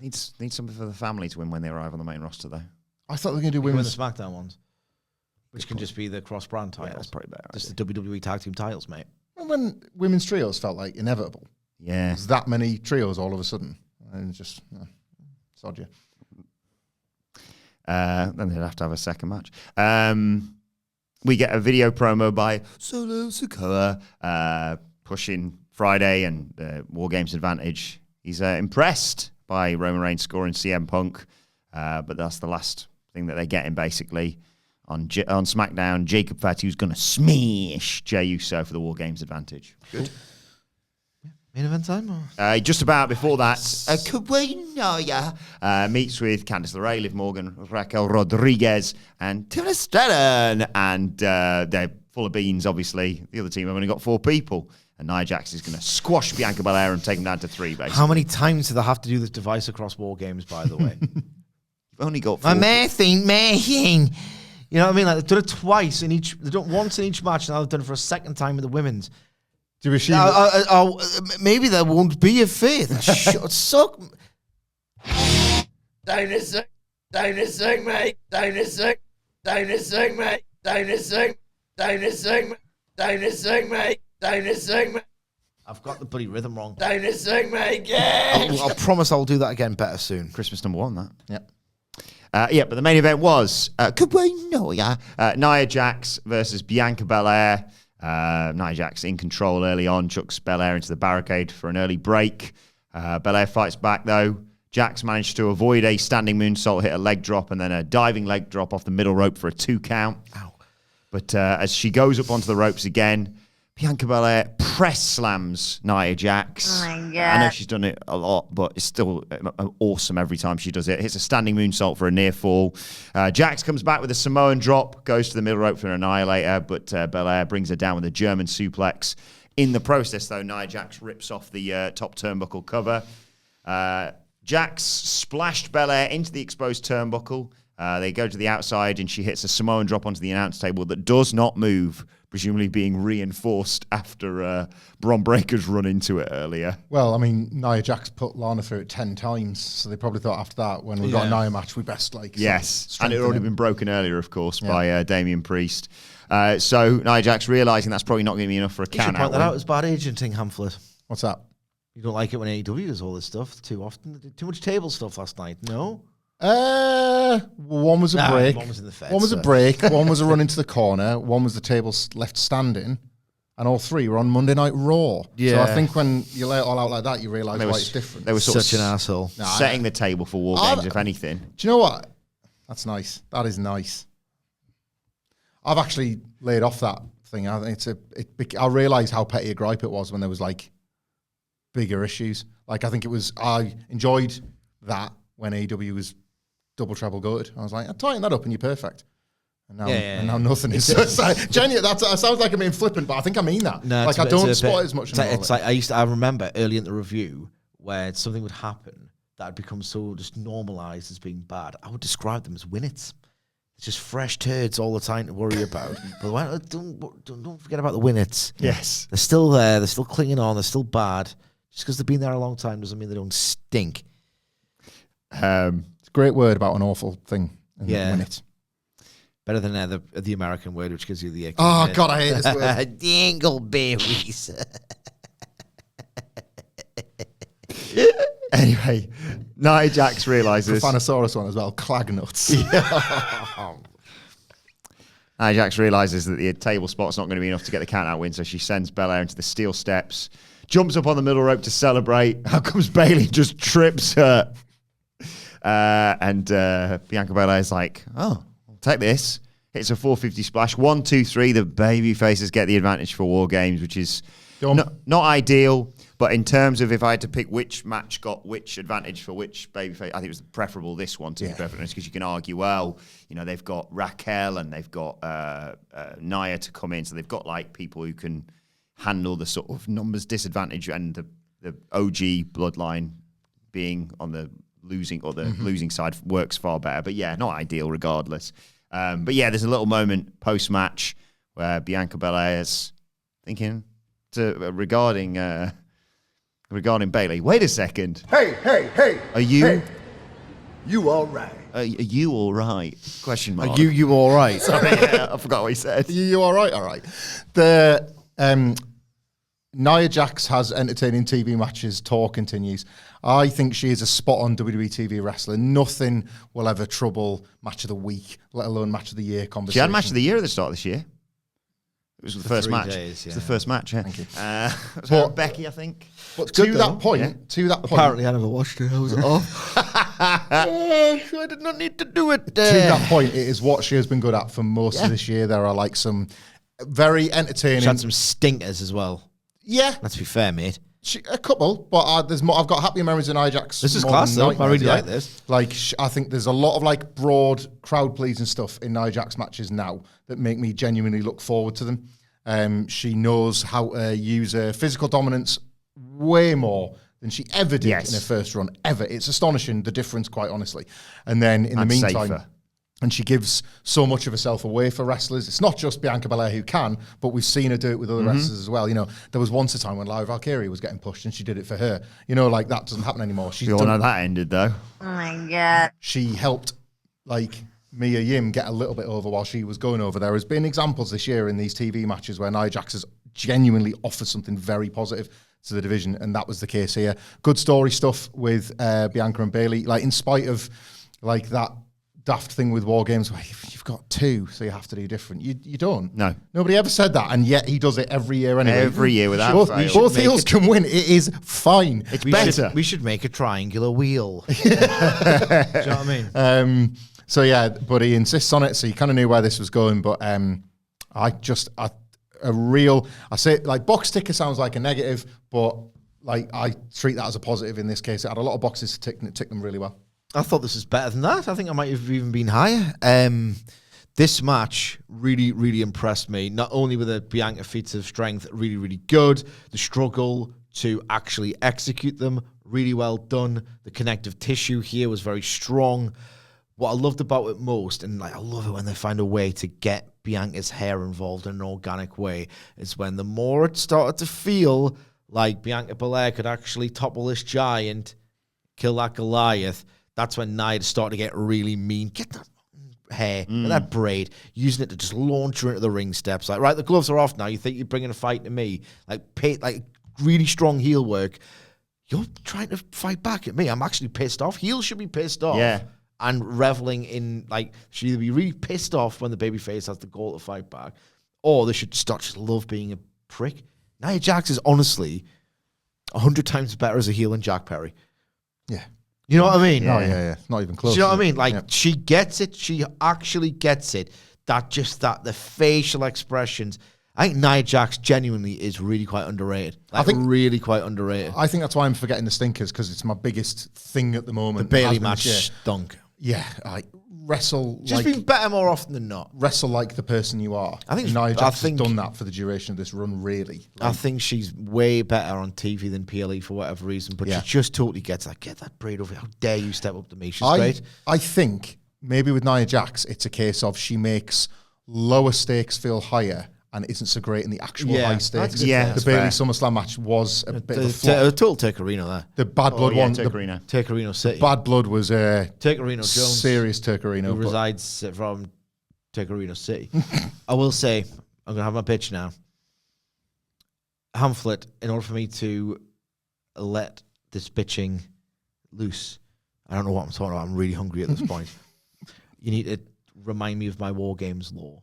Needs something for the family to win when they arrive on the main roster, though. I thought they were going to do Win the women's. SmackDown ones, which can just be the cross-brand titles. Yeah, that's probably better. Just the WWE Tag Team titles, mate. When women's trios felt like inevitable. Yeah. There's that many trios all of a sudden. And it's just, sod you. Then they'd have to have a second match. We get a video promo by Solo Sikoa pushing Friday and War Games advantage. He's impressed by Roman Reigns scoring CM Punk, but that's the last thing that they're getting basically. On SmackDown, Jacob Fatu's going to smash Jey Uso for the War Games advantage. Good. Main event time? Just about before that, meets with Candice LeRae, Liv Morgan, Raquel Rodriguez, and Tina Stratton. And they're full of beans, obviously. The other team have only got 4 people. And Nia Jax is going to squash Bianca Belair and take them down to 3, basically. How many times do they have to do this device across War Games, by the way? You've only got 4. Amazing. You know what I mean? Like, they've done it twice in each. They've done it once in each match, and now they've done it for a second time with the women's. Do we maybe there won't be a fifth. Suck. Dinosaur, mate. Dinosaur, mate. Dinosaur, mate. I've got the bloody rhythm wrong. Dinosaur, mate. Yeah. I promise I'll do that again better soon. Christmas number 1, that. Yep. But the main event was Nia Jax versus Bianca Belair. Nia Jax in control early on, chucks Belair into the barricade for an early break. Belair fights back, though. Jax managed to avoid a standing moonsault, hit a leg drop, and then a diving leg drop off the middle rope for a 2 count. Ow. But as she goes up onto the ropes again, Bianca Belair press slams Nia Jax. Oh my God. I know she's done it a lot, but it's still awesome every time she does it. Hits a standing moonsault for a near fall. Jax comes back with a Samoan drop, goes to the middle rope for an annihilator, but Belair brings her down with a German suplex. In the process, though, Nia Jax rips off the top turnbuckle cover. Jax splashed Belair into the exposed turnbuckle. They go to the outside, and she hits a Samoan drop onto the announce table that does not move, presumably being reinforced after Bron Breakker's run into it earlier. Well, I mean, Nia Jax put Lana through it 10 times, so they probably thought after that, when we got a Nia match, we best Yes, and it had already been broken earlier, of course, by Damian Priest. So Nia Jax realising that's probably not going to be enough for a count-out. You should point that out as bad agenting, Hamflet. What's that? You don't like it when AEW does all this stuff too often? They did too much table stuff last night, no? One was a break. One was in the fence. One was a break. One was a run into the corner. One was the table left standing. And all 3 were on Monday Night Raw. Yeah. So I think when you lay it all out like that, you realise why it's different. They were such an asshole. Setting the table for War Games, if anything. Do you know what? That's nice. That is nice. I've actually laid off that thing. I think I realised how petty a gripe it was when there was like bigger issues. Like I enjoyed that when AEW was double treble goated. I was like, I tighten that up and you're perfect. And now, Yeah. now nothing is. Genuinely, that sounds like I'm being flippant, but I think I mean that. No, like I don't spot it as much anymore. It's like I remember early in the review where something would happen that had become so just normalized as being bad. I would describe them as winnets. It's just fresh turds all the time to worry about. But don't forget about the winnets. Yes. They're still there. They're still clinging on. They're still bad. Just because they've been there a long time doesn't mean they don't stink. It's a great word about an awful thing. Winnet. Better than the American word, which gives you the... Oh, God, I hate this word. Dingleberries. Anyway, Nia Jax realizes... Profanosaurus one as well, Clagnuts. Nia Jax realizes that the table spot's not going to be enough to get the count-out win, so she sends Belair into the steel steps, jumps up on the middle rope to celebrate. How comes Bayley just trips her? And Bianca Belair's like, oh, I'll take this. Hits a 450 splash. 1, 2, 3. The baby faces get the advantage for War Games, which is not ideal. But in terms of if I had to pick which match got which advantage for which babyface, I think it was preferable this one to be perfect honest, because you can argue, well, they've got Raquel and they've got Nia to come in, so they've got like people who can handle the sort of numbers disadvantage, and the OG bloodline being on the losing or the losing side works far better. But yeah, not ideal regardless. But yeah, there's a little moment post match where Bianca Belair is thinking regarding Bayley. Wait a second. Hey. Are you? Hey. You all right? Are you all right? Question mark. Are you all right? Sorry, I forgot what he said. You all right? All right. The Nia Jax has entertaining TV matches. Tour continues. I think she is a spot-on WWE TV wrestler. Nothing will ever trouble match of the week, let alone match of the year conversation. She had match of the year at the start of this year. It was the first 3 match. days, It was the first match. Yeah. Thank you. It was her and Becky, I think. But to that point, Apparently, I never watched it. I was off. I did not need to do it. to that point, it is what she has been good at for most of this year. There are like some very entertaining. She had some stinkers as well. Yeah, Let's be fair, mate. a couple, but there's more. I've got happy memories of Nia Jax. This is more class, than though. I nightmares, really like this. Like, I think there's a lot of like broad crowd pleasing stuff in Nia Jax matches now that make me genuinely look forward to them. She knows how to use her physical dominance way more than she ever did in her first run, ever. It's astonishing, the difference, quite honestly. And then in the meantime, safer. And she gives so much of herself away for wrestlers. It's not just Bianca Belair who can, but we've seen her do it with other wrestlers as well. There was once a time when Lyra Valkyria was getting pushed and she did it for her. Like that doesn't happen anymore. We all know that ended, though. Oh my God. She helped, like, Mia Yim get a little bit over while she was going over. There has been examples this year in these TV matches where Nia Jax has genuinely offered something very positive to the division, and that was the case here. Good story stuff with Bianca and Bayley. Like, in spite of like that daft thing with War Games where you've got two, so you have to do different. You don't. No. Nobody ever said that, and yet he does it every year anyway. Every year without fail. Both heels can win. It is fine. It's better. We should make a triangular wheel. Do you know what I mean? So yeah, but he insists on it, so you kind of knew where this was going, but I say, like, box ticker sounds like a negative, but like I treat that as a positive in this case. It had a lot of boxes to tick, and it ticked them really well. I thought this was better than that. I think I might have even been higher. This match really, really impressed me. Not only were the Bianca feats of strength really, really good, the struggle to actually execute them, really well done. The connective tissue here was very strong. What I loved about it most, and like I love it when they find a way to get Bianca's hair involved in an organic way, is when the more it started to feel like Bianca Belair could actually topple this giant, kill that Goliath, that's when Nia started to get really mean. Get that hair, get that braid, using it to just launch her into the ring steps. Like, right, the gloves are off now. You think you're bringing a fight to me? Like really strong heel work. You're trying to fight back at me. I'm actually pissed off. Heels should be pissed off. Yeah. And reveling in, like, should either be really pissed off when the babyface has the goal to fight back, or they should start just love being a prick. Nia Jax is honestly 100 times better as a heel than Jack Perry. Yeah. You know what I mean? Oh, yeah. Not even close. Do you know what I mean? Like, she gets it. She actually gets it. The facial expressions. I think Nia Jax genuinely is really quite underrated. Like, I think really quite underrated. I think that's why I'm forgetting the stinkers, because it's my biggest thing at the moment. The Bayley match stunk. Yeah, wrestle Just like been better more often than not. wrestle like the person you are. I think and Nia Jax think- has done that for the duration of this run. Really, I think she's way better on TV than PLE for whatever reason, but Yeah. she just totally gets that. Get that braid over. How dare you step up to me? She's great. I think maybe with Nia Jax, it's a case of she makes lower stakes feel higher and isn't so great in the actual Yeah, high that's stakes. good. Yeah, the that's Bailey fair. SummerSlam match was a bit of a flop. Total Turkarino there. The Bad Blood one, the Turkarino City. Bad Blood was Turkarino Jones. serious Turkarino. Who but- resides from Turkarino City. I will say, I'm going to have my pitch now. Hamflet, in order for me to let this bitching loose, I don't know what I'm talking about. I'm really hungry at this point. You need to remind me of my War Games law.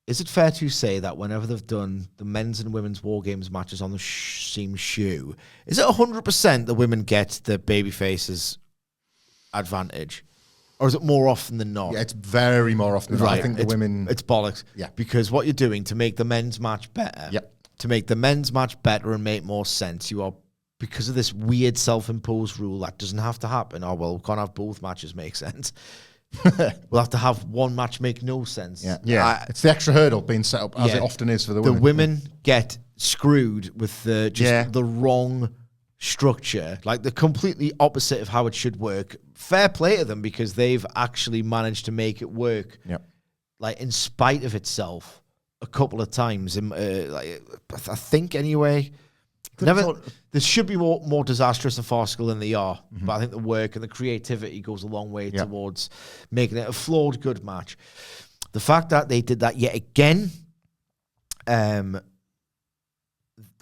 Is it fair to say that whenever they've done the men's and women's War Games matches on the same shoe, is it 100% the women get the babyface's advantage? Or is it more often than not? Yeah, it's very more often than not. I think the it's, women... It's bollocks. Yeah. Because what you're doing to make the men's match better, Yep. to make the men's match better and make more sense, you are, because of this weird self-imposed rule that doesn't have to happen, oh, well, we can't have both matches make sense. We'll have to have one match make no sense. Yeah. It's the extra hurdle being set up, as it often is for the women. The women get screwed with the wrong structure, like the completely opposite of how it should work. Fair play to them because they've actually managed to make it work, like in spite of itself, a couple of times. I think anyway. This should be more disastrous and farcical than they are, but I think the work and the creativity goes a long way towards making it a flawed good match. The fact that they did that yet again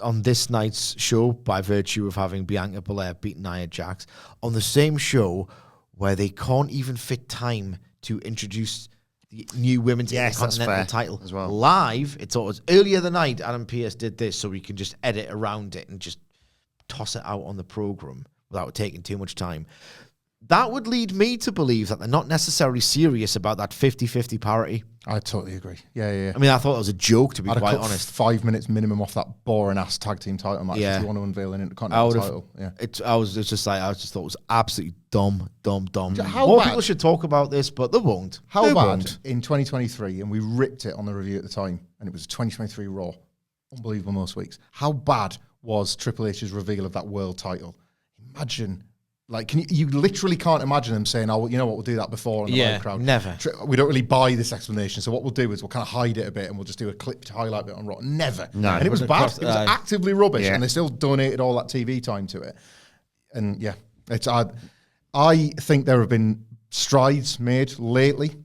on this night's show, by virtue of having Bianca Belair beat Nia Jax, on the same show where they can't even fit time to introduce the new women's Intercontinental title as well. Live. It's always earlier the night. Adam Pearce did this so we can just edit around it and just toss it out on the program without taking too much time. That would lead me to believe that they're not necessarily serious about that 50-50 parity. I totally agree. Yeah. I mean, I thought it was a joke, to be I'd quite have cut honest. 5 minutes minimum off that boring ass tag team title match if you want to unveil an Intercontinental title. Yeah. I just thought it was absolutely dumb. How More bad- people should talk about this, but they won't. How They bad won't. in 2023, and we ripped it on the review at the time, and it was 2023 Raw. Unbelievable most weeks. How bad was Triple H's reveal of that world title? Imagine, like, you literally can't imagine them saying, "Oh, well, you know what? We'll do that before." In the live crowd. Never. We don't really buy this explanation, so what we'll do is we'll kind of hide it a bit, and we'll just do a clipped highlight bit on Raw. Never. No. And it was bad. It was actively rubbish, Yeah. and they still donated all that TV time to it. And yeah, it's. I think there have been strides made lately,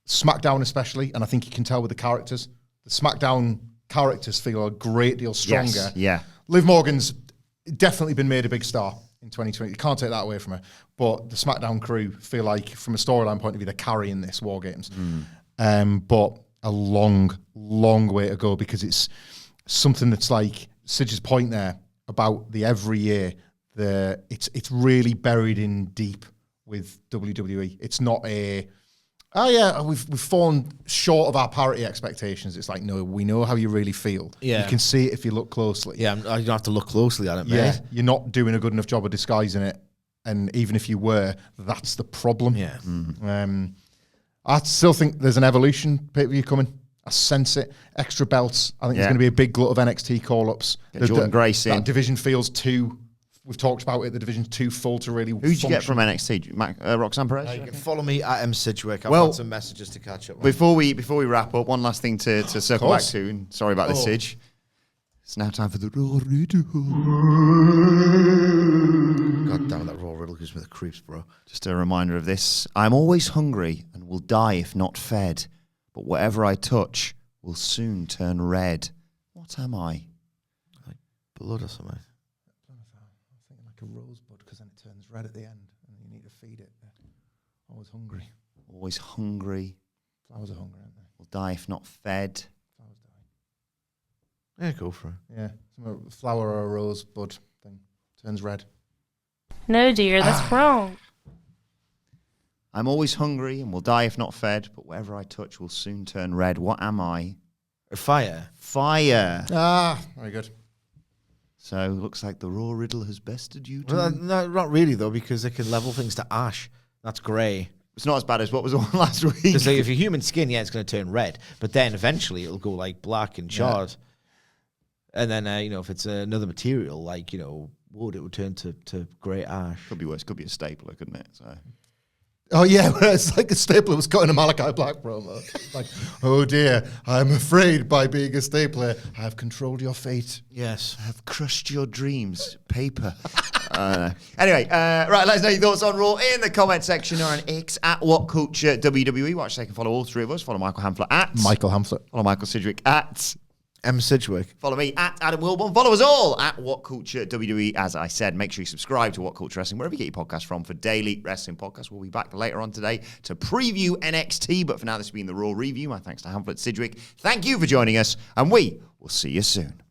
SmackDown especially, and I think you can tell with the characters. The SmackDown characters feel a great deal stronger. Yes, yeah. Liv Morgan's definitely been made a big star in 2020. You can't take that away from her. But the SmackDown crew feel like, from a storyline point of view, they're carrying this War Games. But a long, long way to go, because it's something that's like Sidge's point there about the every year. It's really buried in deep with WWE. It's not we've fallen short of our parity expectations. It's like, no, we know how you really feel. Yeah. You can see it if you look closely. Yeah, you don't have to look closely at it, mate. Yeah, you're not doing a good enough job of disguising it. And even if you were, that's the problem. Yeah. I still think there's an Evolution pay-per-view coming. I sense it. Extra belts. I think there's going to be a big glut of NXT call-ups. Jordan Grace in. That division feels too... We've talked about it. The division's too full to really Who'd you get from NXT? Roxanne Perez? You can follow me at M. Sidgwick. I've Well, got some messages to catch up with. Before we wrap up, one last thing to circle back course. to. And sorry about the Sidge. It's now time for the Raw Riddle. God damn, that Raw Riddle gives me the creeps, bro. Just a reminder of this. I'm always hungry and will die if not fed, but whatever I touch will soon turn red. What am I? Like blood or something. Like a rosebud, because then it turns red at the end, and you need to feed it. Always hungry. Always hungry. Flowers are hungry, aren't they? Will die if not fed. Flowers die. Yeah, go for it. Yeah, a flower or a rosebud thing turns red. No, dear, that's wrong. I'm always hungry and will die if not fed, but whatever I touch will soon turn red. What am I? Fire. Fire. Very good. So looks like the Raw Riddle has bested you too. Well, no, not really though, because they can level things to ash. That's grey. It's not as bad as what was on last week. Because like, if you're human skin, yeah, it's going to turn red. But then eventually it'll go like black and charred. Yeah. And then, if it's another material, like, wood, it would turn to grey ash. Could be worse. Could be a stapler, couldn't it? So. Oh, yeah, it's like a stapler was cutting a Malachi Black promo. Like, oh, dear, I'm afraid by being a stapler, I've controlled your fate. Yes. I've crushed your dreams. Paper. Anyway, right, let us know your thoughts on Raw in the comment section or on X at WhatCulture WWE. Watch, they can follow all three of us. Follow Michael Hamflet at Michael Hamflet. Follow Michael Sidgwick at M. Sidgwick. Follow me at Adam Wilborn. Follow us all at WhatCulture WWE. As I said, make sure you subscribe to WhatCulture Wrestling, wherever you get your podcast from, for daily wrestling podcasts. We'll be back later on today to preview NXT, but for now, this has been the Raw review. My thanks to Hamflet Sidgwick. Thank you for joining us, and we will see you soon.